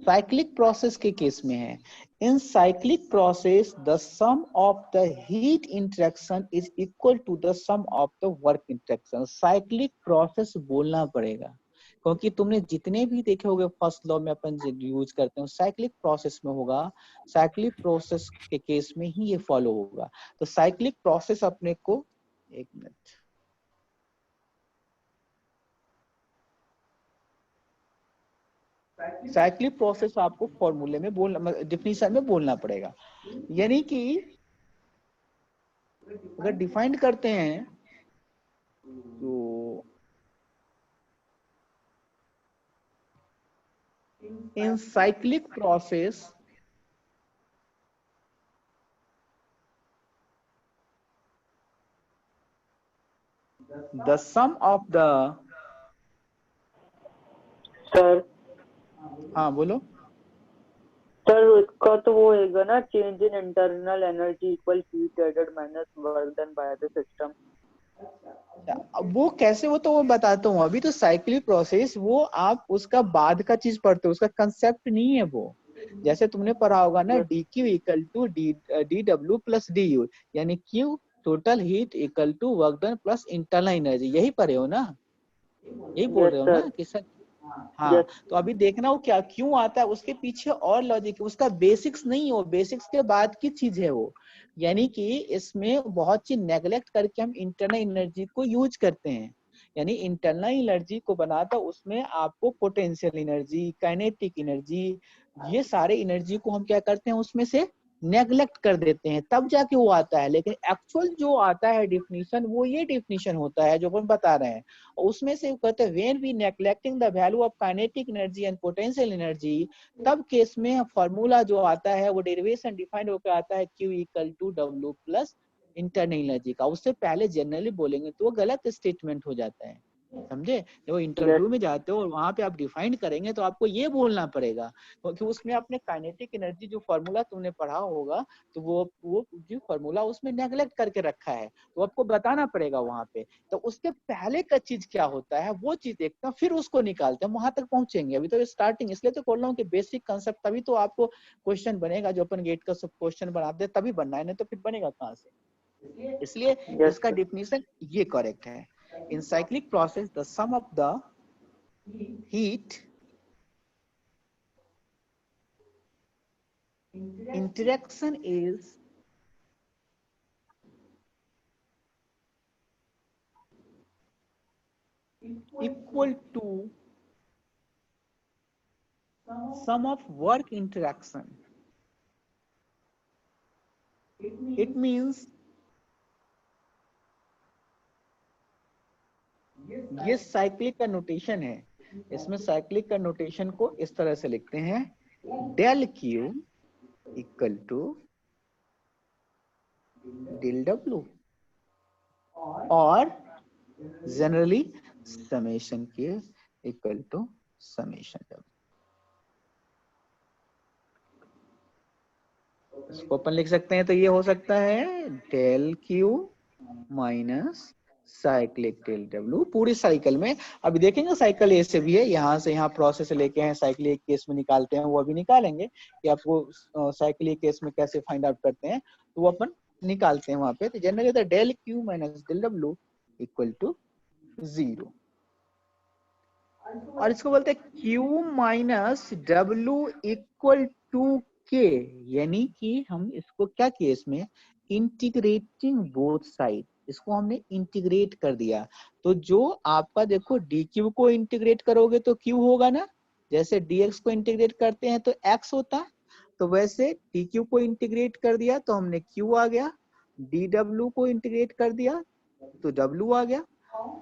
Cyclic process के केस में है, in cyclic process the sum of the heat interaction is equal to the sum of the work interaction. Cyclic process बोलना पड़ेगा, क्योंकि तुमने जितने भी देखे होंगे फर्स्ट लॉ में अपन यूज करते हैं साइक्लिक प्रोसेस में होगा। साइक्लिक प्रोसेस के केस में ही ये फॉलो होगा। तो साइक्लिक प्रोसेस अपने को, एक मिनट, साइक्लिक प्रोसेस आपको फॉर्मूले में बोलना, डिफिनीशन में बोलना पड़ेगा। यानी कि अगर डिफाइन करते हैं तो in cyclic process the sum of the, sir हाँ बोलो। सर उसका तो वो होगा ना, change in internal energy equal heat added minus work done by the system. अब वो कैसे, वो तो वो बताता हूँ। अभी तो साइक्लिक प्रोसेस वो आप उसका बाद का चीज पढ़ते हो, उसका कंसेप्ट नहीं है वो। जैसे तुमने पढ़ा होगा ना D Q equal to D W plus D U, यानी Q total heat equal to work done plus internal energy, यही पढ़े हो ना, यही बोल रहे हो ना कि सर। हाँ, Yes. तो अभी देखना वो क्या क्यों आता है, उसके पीछे और लॉजिक है, उसका बेसिक्स नहीं हो, बेसिक्स के बाद की चीज है वो। यानी कि इसमें बहुत चीज नेगलेक्ट करके हम इंटरनल एनर्जी को यूज करते हैं। यानी इंटरनल एनर्जी को बनाता उसमें आपको पोटेंशियल एनर्जी, काइनेटिक एनर्जी, ये सारे एनर्जी को हम क्या करते हैं उसमें से नेगलेक्ट कर देते हैं, तब जाके वो आता है। लेकिन एक्चुअल जो आता है डिफिनीशन, वो ये डिफिनीशन होता है जो हम बता रहे हैं। उसमें से कहते हैं when we neglecting the value of kinetic energy and potential energy, तब केस में फॉर्मूला जो आता है वो डेरिवेशन डिफाइंड होकर आता है Q equal to W plus internal energy का। उससे पहले जनरली बोलेंगे तो वो गलत स्टेटमेंट हो जाता है, समझे। जब इंटरव्यू में जाते हो और वहां पे आप डिफाइन करेंगे तो आपको ये बोलना पड़ेगा, क्योंकि उसमें आपने काइनेटिक एनर्जी जो फॉर्मूला तुमने पढ़ा होगा तो वो जो फॉर्मूला उसमें नेग्लेक्ट करके रखा है, तो आपको बताना पड़ेगा वहां पे। तो उसके पहले का चीज क्या होता है वो चीज देखते हैं, फिर उसको निकालते हैं, वहां तक पहुंचेंगे। अभी तो स्टार्टिंग, इसलिए तो बोल रहा हूँ कि बेसिक कंसेप्ट, तभी तो आपको क्वेश्चन बनेगा। जो अपन गेट का सब क्वेश्चन बनाते हैं तभी बनना है, नहीं तो फिर बनेगा कहाँ से। इसलिए Yes, इसका sir. डिफिनीशन ये करेक्ट है। In cyclic process the sum of the heat interaction is equal to sum of work interaction. It means ये साइक्लिक का नोटेशन है। इसमें साइक्लिक का नोटेशन को इस तरह से लिखते हैं, del Q equal to del W, और जनरली समेशन के इक्वल टू समेशन डब्ल्यू। इसको अपन लिख सकते हैं, तो ये हो सकता है del Q minus cyclic del W पूरी साइकिल में। अभी देखेंगे साइकिल ए से भी है, यहाँ से यहाँ प्रोसेस लेके हैं, साइकिल एक केस में निकालते हैं, वो अभी निकालेंगे कि आपको साइकिल एक केस में कैसे फाइंड आउट करते हैं, तो वो अपन निकालते हैं वहां पे। तो generally del Q minus del W equal to 0, और इसको बोलते हैं Q minus W equal to K. यानी कि हम इसको क्या किए, इसमें इंटीग्रेटिंग बोथ साइड, इसको हमने इंटीग्रेट कर दिया। तो जो आपका देखो dq को इंटीग्रेट करोगे तो q होगा ना, जैसे dx को इंटीग्रेट करते हैं तो x होता, तो वैसे dq को इंटीग्रेट कर दिया तो हमने q आ गया, dw को इंटीग्रेट कर दिया तो w आ गया,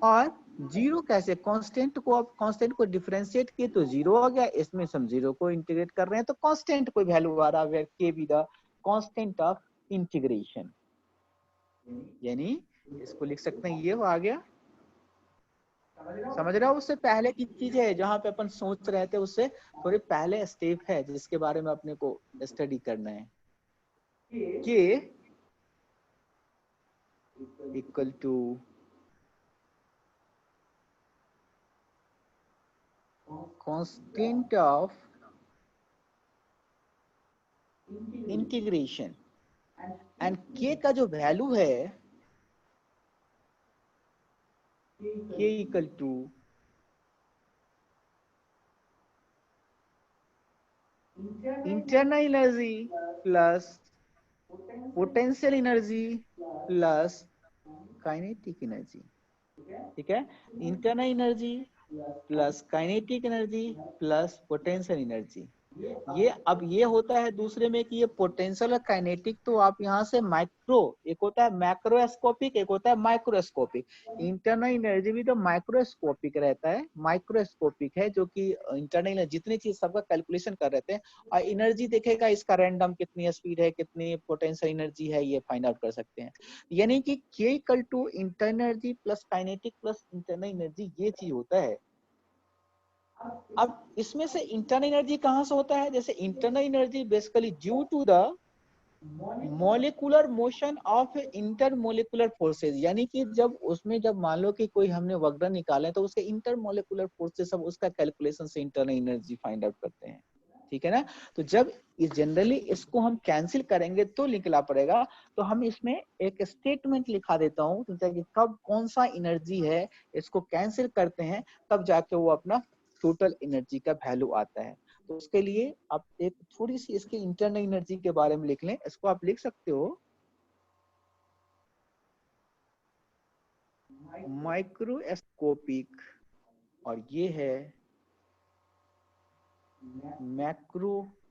और जीरो कैसे, कांस्टेंट को, आप कांस्टेंट को डिफरेंशिएट किए तो जीरो आ गया। इसमें हम जीरो को इंटीग्रेट कर रहे हैं तो कांस्टेंट कोई वैल्यू आ रहा है, के be the constant of integration. यानी इसको लिख सकते हैं, ये आ गया। समझ रहे हो, उससे पहले की चीज है जहां पे अपन सोच रहे थे, उससे थोड़े पहले स्टेप है जिसके बारे में अपने को स्टडी करना है। K equal to constant of integration, and k का जो वैल्यू है k equal to internal energy plus potential energy plus kinetic energy. ठीक है, internal energy plus kinetic energy plus potential energy. ये अब ये होता है दूसरे में कि ये पोटेंशियल और काइनेटिक, तो आप यहाँ से माइक्रो, एक होता है मैक्रोस्कोपिक, एक होता है माइक्रोस्कोपिक। इंटरनल एनर्जी भी तो माइक्रोस्कोपिक रहता है, माइक्रोस्कोपिक है, जो कि इंटरनल जितनी चीज सबका कैलकुलेशन कर रहे थे, और एनर्जी देखेगा इसका रैंडम कितनी स्पीड है, कितनी पोटेंशियल एनर्जी है, ये फाइंड आउट कर सकते हैं। यानी कि K equal to internal energy plus kinetic plus internal energy, ये चीज होता है। अब इसमें से इंटरनल एनर्जी कहां से होता है, जैसे internal energy basically due to the molecular motion of intermolecular forces. यानी कि जब उसमें, जब मान लो कि कोई हमने वक्र निकाले तो उसके इंटरमोलिकुलर फोर्सेज सब उसका कैलकुलेशन से इंटरनल एनर्जी फाइंड आउट करते हैं। ठीक है ना, तो जब जनरली इसको हम कैंसिल करेंगे तो निकला पड़ेगा। तो हम इसमें एक स्टेटमेंट लिखा देता हूँ कि कब कौन सा एनर्जी है, इसको कैंसिल करते हैं तब जाके वो अपना टोटल एनर्जी का वैल्यू आता है। तो उसके लिए आप एक थोड़ी सी इसके इंटरनल एनर्जी के बारे में लिख लें। इसको आप लिख सकते हो माइक्रोस्कोपिक और ये है मैक्रोस्कोपिक,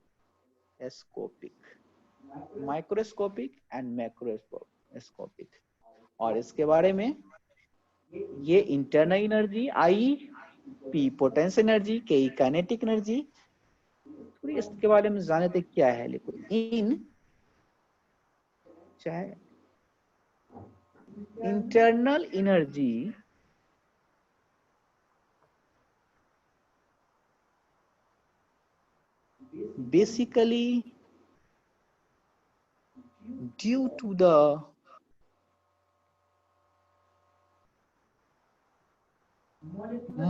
माइक्रोस्कोपिक एंड मैक्रोस्कोपिक। और इसके बारे में ये internal energy, I P potential energy, के काइनेटिक एनर्जी, थोड़ी इसके बारे में जाने थे क्या है। लिखो इन चाहे internal energy basically due to the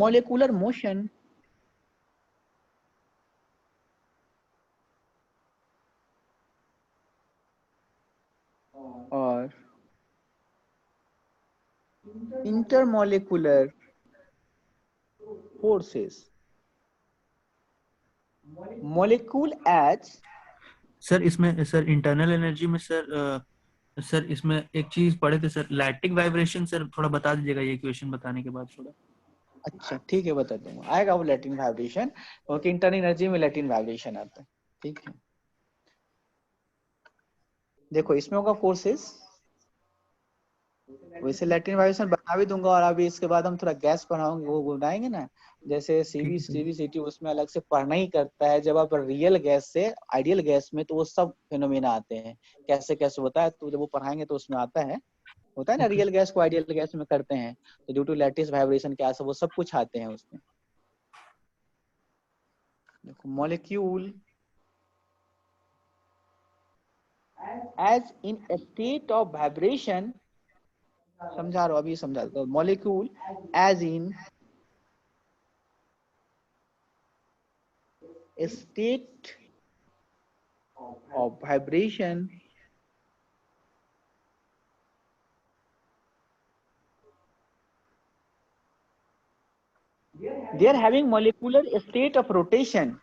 molecular motion or intermolecular forces, molecule as sir इसमें सर इंटरनल एनर्जी में सर इसमें एक चीज पढ़े थे सर, लैटिक वाइब्रेशन। सर थोड़ा बता दीजिएगा ये क्वेश्चन बताने के बाद थोड़ा। अच्छा ठीक है बता दूंगा, आएगा वो लैटिन वाइब्रेशन, क्योंकि इंटरनल एनर्जी में लैटिन वाइब्रेशन आता है। ठीक है, देखो इसमें होगा फोर्सेस, वैसे लैटिन वाइब्रेशन बता भी दूंगा। और अभी इसके बाद हम थोड़ा गैस पढ़ाऊंगे, वो बनाएंगे ना, जैसे ठीक सीवी है सर। सीवीसीटी उसमें अलग से पढ़ना ही करता है। जब आप रियल गैस से आइडियल गैस में, तो वो सब फिनोमेना आते हैं, कैसे कैसे होता है, तो जब वो पढ़ाएंगे तो उसमें आता है। होता है ना, ओके। रियल गैस को आइडियल गैस में करते हैं, तो ड्यू टू लैटिस वाइब्रेशन क्या सब, वो सब कुछ आते हैं उसमें। देखो molecule as in state of vibration, समझा रहा हूं, अभी समझा दो। Molecule as in state of vibration they are having molecular state of rotation.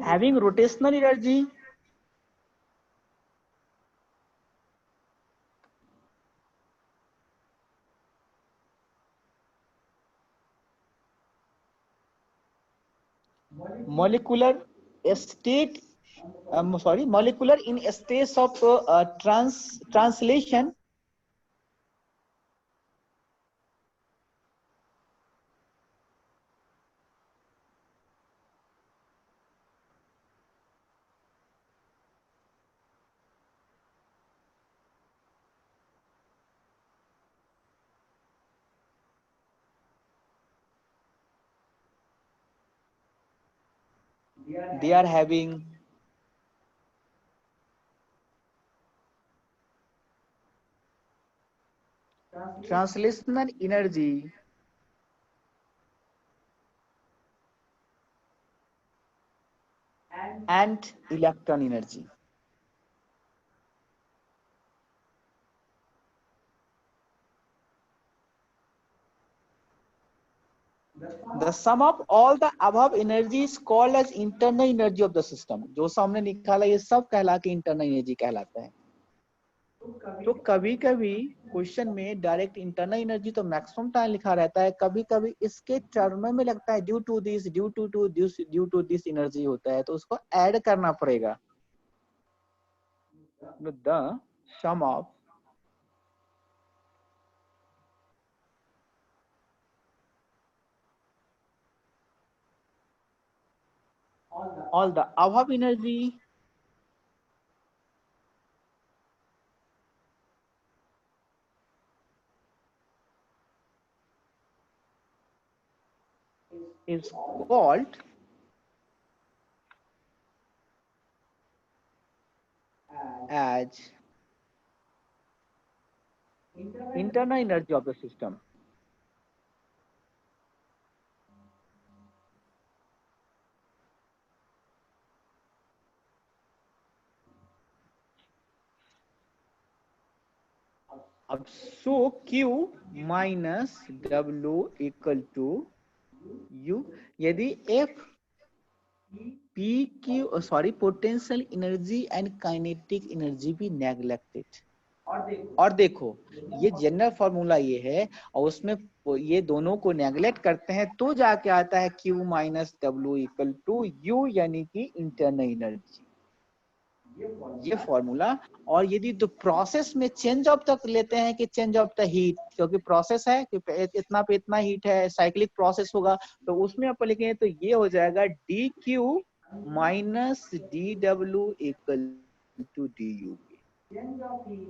Having rotational energy molecular state molecular in states of translation. They are having translational energy and electron energy. The sum of all the above energy is called as internal energy of the system. जो हमने निकाला ये सब कहला के internal energy कहलाता है। तो कभी कभी क्वेश्चन में डायरेक्ट इंटरनल एनर्जी तो मैक्सिमम टाइम लिखा रहता है, कभी कभी इसके टर्म में लगता है due to this due to this energy होता है, तो उसको ऐड करना पड़ेगा। The sum of all the above energy is as internal energy of the system. अब so Q minus W equal to U, यदि F P Q sorry potential energy and kinetic energy भी neglected. और देखो ये general formula ये है और उसमें ये दोनों को नेग्लेक्ट करते हैं तो जाके आता है Q minus W equal to U, यानी कि इंटरनल एनर्जी, ये फॉर्मूला। और यदि तो प्रोसेस में चेंज ऑफ तक लेते हैं कि चेंज ऑफ द हीट, क्योंकि प्रोसेस है कि इतना पे इतना हीट है, साइक्लिक प्रोसेस होगा, तो उसमें आप लिखेंगे तो ये हो जाएगा dQ minus dW equal to du,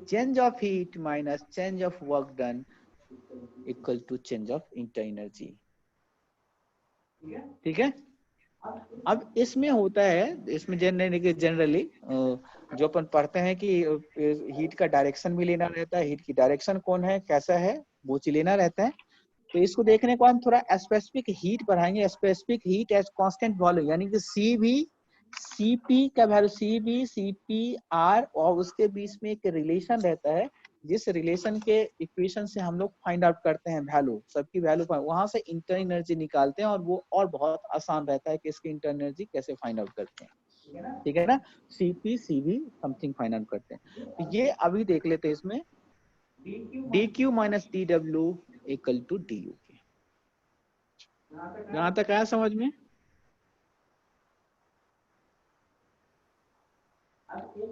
change of heat minus change of work done equal to change of inter energy. ठीक है। अब इसमें होता है, इसमें जनरली जो अपन पढ़ते हैं कि हीट का डायरेक्शन भी लेना रहता है, हीट की डायरेक्शन कौन है कैसा है वो चीज लेना रहता है। तो इसको देखने को हम थोड़ा स्पेसिफिक हीट पढ़ाएंगे, specific heat as constant volume, यानी कि CV CP का वैल्यू CB CPR और उसके बीच में एक रिलेशन रहता है, जिस रिलेशन के इक्वेशन से हम लोग फाइंड आउट करते हैं वैल्यू, सबकी वैल्यू वहां से इंटर एनर्जी निकालते हैं, और वो और बहुत आसान रहता है कि इसकी इंटर एनर्जी कैसे फाइंड आउट करते हैं। ठीक है ना, CP CB something find out करते हैं। तो ये अभी देख लेते हैं इसमें DQ minus DW equal to DU के। यहां तक आया समझ में?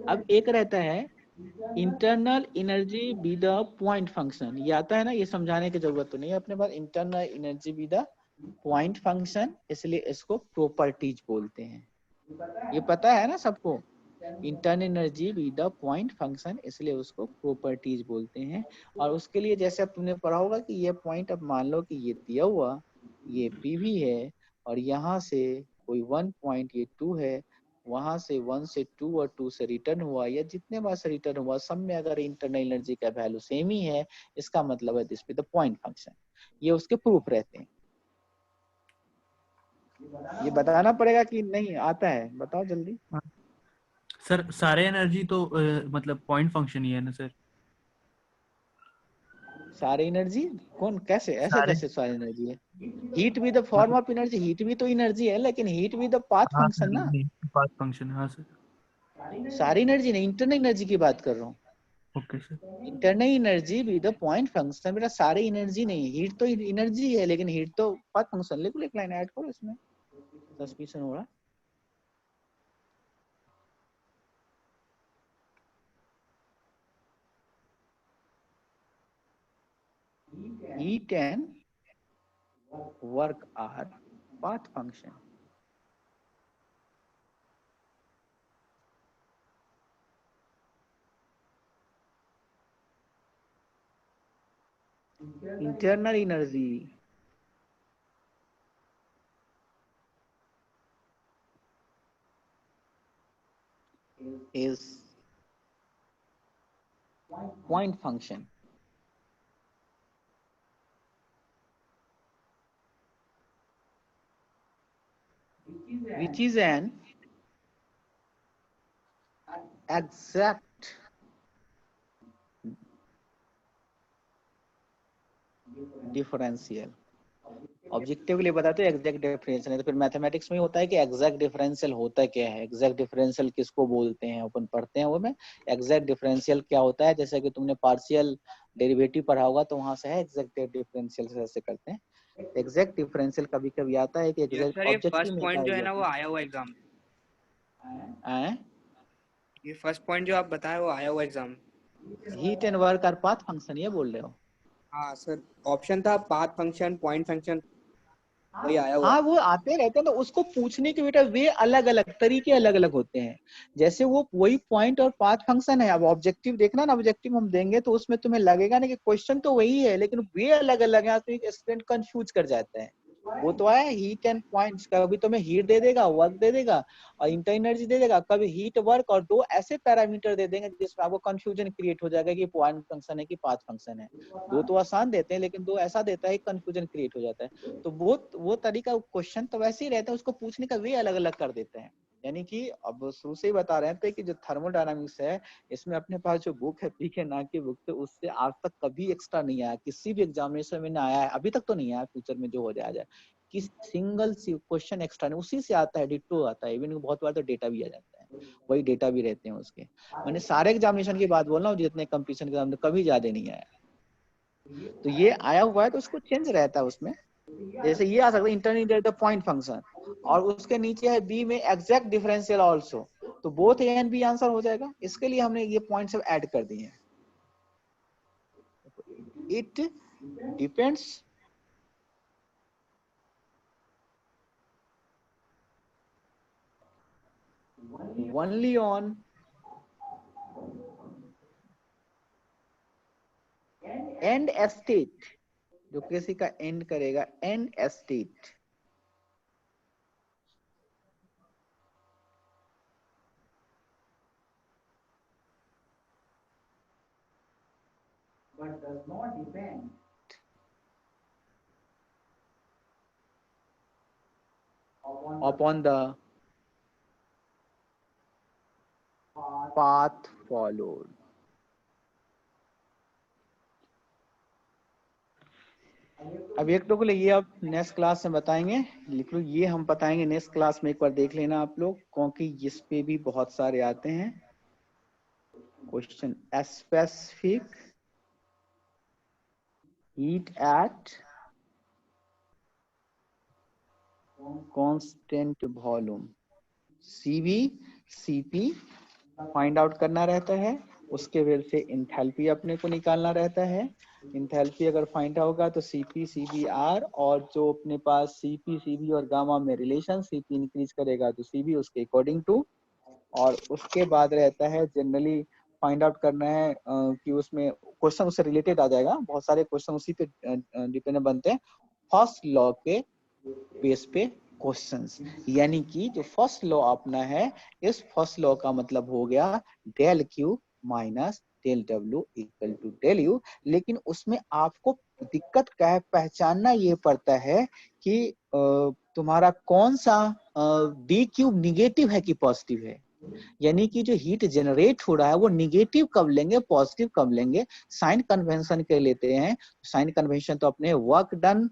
अब एक रहता है internal energy be the point function, ये आता है ना, ये समझाने की जरूरत तो नहीं है अपने पास, internal energy be the point function, इसलिए इसको प्रॉपर्टीज बोलते हैं। ये पता है ना सबको, internal energy be the point function, इसलिए उसको प्रॉपर्टीज बोलते हैं। और उसके लिए जैसे अब तुमने पढ़ा होगा कि ये पॉइंट, अब मान लो कि ये दिया हुआ ये PV है और यहाँ से कोई 1 पॉइंट ये 2 है, वहां से 1 से 2 और 2 से रिटर्न हुआ, या जितने बार से रिटर्न हुआ सब में अगर इंटरनल एनर्जी का वैल्यू सेम ही है, इसका मतलब है this B the point function. ये उसके प्रूफ रहते हैं। ये बताना पड़ेगा कि नहीं आता है, बताओ जल्दी। सर सारे एनर्जी तो मतलब पॉइंट फंक्शन ही है ना सर? सारे एनर्जी कौन, कैसे, ऐसे सारे, कैसे सारे एनर्जी है? हीट भी द फॉर्म मतलब ऑफ एनर्जी, हीट भी तो एनर्जी है, लेकिन हीट भी द पाथ हाँ फंक्शन सर, ना। पाथ फंक्शन, हाँ सर। सारी एनर्जी नहीं, इंटरनल एनर्जी की बात कर रहा हूँ। Okay sir. इंटरनल एनर्जी भी द पॉइंट फंक्शन, मेरा सारे एनर्जी नहीं, हीट तो एनर्जी है लेकिन हीट तो पाथ फंक्शन। लिखो, एक लाइन ऐड करो इसमें, सस्पिशन हो रहा। heat and work are path function. Internal energy is point function. Which is an exact differential. Objectively बताते हैं एग्जैक्ट डिफरेंशियल है, तो फिर मैथमेटिक्स में होता है कि एग्जैक्ट डिफरेंशियल होता क्या है, एग्जैक्ट डिफरेंशियल किसको बोलते हैं, अपन पढ़ते हैं वो में एग्जैक्ट डिफरेंशियल क्या होता है। जैसे कि तुमने पार्शियल डेरिवेटिव पढ़ा होगा तो वहां से है एग्जैक्ट डिफरेंशियल से ऐसे करते हैं। एग्जैक्ट डिफरेंशियल कभी कभी आता है कि एग्जैक्ट सर ये ऑब्जेक्टिव फर्स्ट में पॉइंट जो है ना वो आया हुआ एग्जाम, ये फर्स्ट पॉइंट जो आप बताए वो आया हुआ exam. Heat and work our path function, ये बोल रहे हो? हाँ सर, ऑप्शन था पाथ फंक्शन, पॉइंट फंक्शन, वही आया हुआ। हाँ वो आते रहते हैं, तो उसको पूछने के बेटा वे अलग अलग तरीके अलग अलग होते हैं। जैसे वो वही पॉइंट और पाथ फंक्शन है, अब ऑब्जेक्टिव देखना ना, ऑब्जेक्टिव हम देंगे तो उसमें तुम्हें लगेगा ना कि क्वेश्चन तो वही है लेकिन वे अलग अलग है, तो एक स्टूडेंट कंफ्यूज कर जाता है। वो तो आया हीट एंड पॉइंट्स, कभी तुम्हें हीट दे देगा, वर्क दे देगा और इंटर एनर्जी दे देगा, कभी हीट वर्क और दो ऐसे पैरामीटर दे देंगे जिसमें आपको कंफ्यूजन क्रिएट हो जाएगा कि पॉइंट फंक्शन है कि पाथ फंक्शन है। दो तो आसान देते हैं लेकिन दो ऐसा देता है कंफ्यूजन क्रिएट हो जाता है। तो वो तरीका क्वेश्चन तो वैसे ही रहता है, उसको पूछने का वे अलग अलग कर देते हैं। यानी कि अब शुरू से ही बता रहे थे कि जो थर्मोडायनामिक्स है इसमें अपने पास जो बुक है पीके ना की बुक, तो उससे आज तक कभी एक्स्ट्रा नहीं आया, किसी भी एग्जामिनेशन में ना आया है, अभी तक तो नहीं आया, फ्यूचर में जो हो जाए कि सिंगल क्वेश्चन एक्स्ट्रा नहीं, उसी से आता है, डिट्टो आता है। इवन बहुत बार तो डेटा भी आ जाता है, वही डेटा भी रहते हैं उसके। मैंने सारे एग्जामिनेशन की बात बोल रहा हूँ, जितने कंपटीशन के सामने कभी ज्यादा नहीं आया। तो ये आया हुआ है तो उसको चेंज रहता है उसमें। जैसे ये आ सकता है इंटरमीडिएट पॉइंट फंक्शन, और उसके नीचे है बी में एग्जैक्ट डिफरेंशियल आल्सो, तो both A and B answer हो जाएगा। इसके लिए हमने ये पॉइंट सब ऐड कर दिए हैं। It depends only on end state, जो किसी का एंड करेगा and state. but does not depend upon the path followed। अब एक तो ये आप नेक्स्ट क्लास में बताएंगे, लिख लो ये हम बताएंगे नेक्स्ट क्लास में, एक बार देख लेना आप लोग, क्योंकि इस पे भी बहुत सारे आते हैं question. Specific heat at constant volume, CV CP find out करना रहता है। उसके वजह से इंथैल्पी अपने को निकालना रहता है। इंथैल्पी अगर फाइंड होगा तो सीपी सीबी आर, और जो अपने पास सीपी सीबी और गामा में रिलेशन, सीपी इंक्रीज करेगा तो सीबी उसके अकॉर्डिंग टू। और उसके बाद रहता है जनरली फाइंड आउट करना है कि उसमें क्वेश्चन उससे रिलेटेड आ जाएगा, बहुत सारे क्वेश्चन उसी पे डिपेंड बनते हैं, फर्स्ट लॉ के बेस पे क्वेश्चंस। यानी कि जो फर्स्ट लॉ अपना है, इस फर्स्ट लॉ का मतलब हो गया del Q minus del W equal to del U. लेकिन उसमें आपको दिक्कत क्या है, पहचानना ये पड़ता है कि तुम्हारा कौन सा डी क्यूब निगेटिव है कि पॉजिटिव है। यानी कि जो हीट जनरेट हो रहा है वो निगेटिव कब लेंगे, पॉजिटिव कब लेंगे। साइन कन्वेंशन के लेते हैं, साइन कन्वेंशन तो अपने work done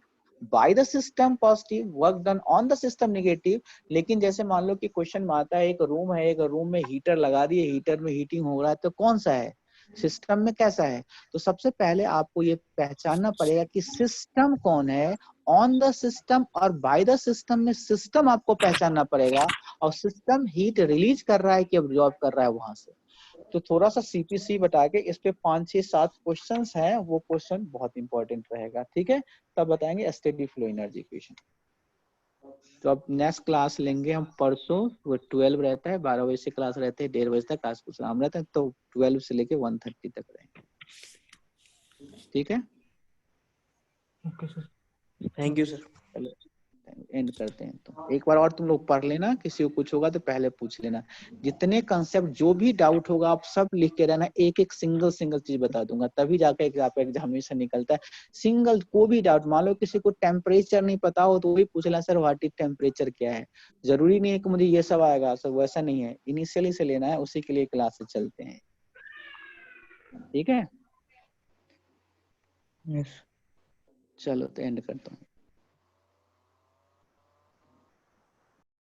by the system positive, work done on the system negative. लेकिन जैसे मान लो कि क्वेश्चन में आता है एक रूम है, एक रूम में हीटर लगा दिए, हीटर में हीटिंग हो रहा है, तो कौन सा है, सिस्टम में कैसा है। तो सबसे पहले आपको ये पहचानना पड़ेगा कि सिस्टम कौन है, ऑन द सिस्टम और बाय द सिस्टम में सिस्टम आपको पहचानना पड़ेगा, और सिस्टम हीट रिलीज कर रहा है कि अब्जॉर्ब कर रहा है वहां से। तो थोड़ा सा सीपीसी बता के इस पे 5 6 7 क्वेश्चंस हैं, वो क्वेश्चन बहुत इंपॉर्टेंट रहेगा। ठीक है, तब बताएंगे स्टेडी फ्लो एनर्जी इक्वेशन। तो अब नेक्स्ट क्लास लेंगे हम परसों, वो 12 रहता है, 12 बजे से क्लास रहते हैं, 1:30 बजे तक क्लास कुछ नाम रहता है, तो 12 से लेके 1:30 तक रहेंगे। ठीक है, okay sir, thank you sir. चलो एंड करते हैं। तो एक बार और तुम लोग पढ़ लेना, किसी को कुछ होगा तो पहले पूछ लेना। जितने कंसेप्ट जो भी डाउट होगा आप सब लिख के रहना, एक एक सिंगल चीज बता दूंगा, तभी जाके एग्जामिनेशन निकलता है। सिंगल को भी डाउट, मान लो किसी को टेम्परेचर नहीं पता हो तो वही पूछ लेना, सर व्हाट इज टेम्परेचर क्या है। जरूरी नहीं है कि मुझे ये सब आएगा, सर वैसा नहीं है, इनिशियली से लेना है, उसी के लिए क्लास से चलते हैं। ठीक है, यस। चलो तो एंड करता हूँ।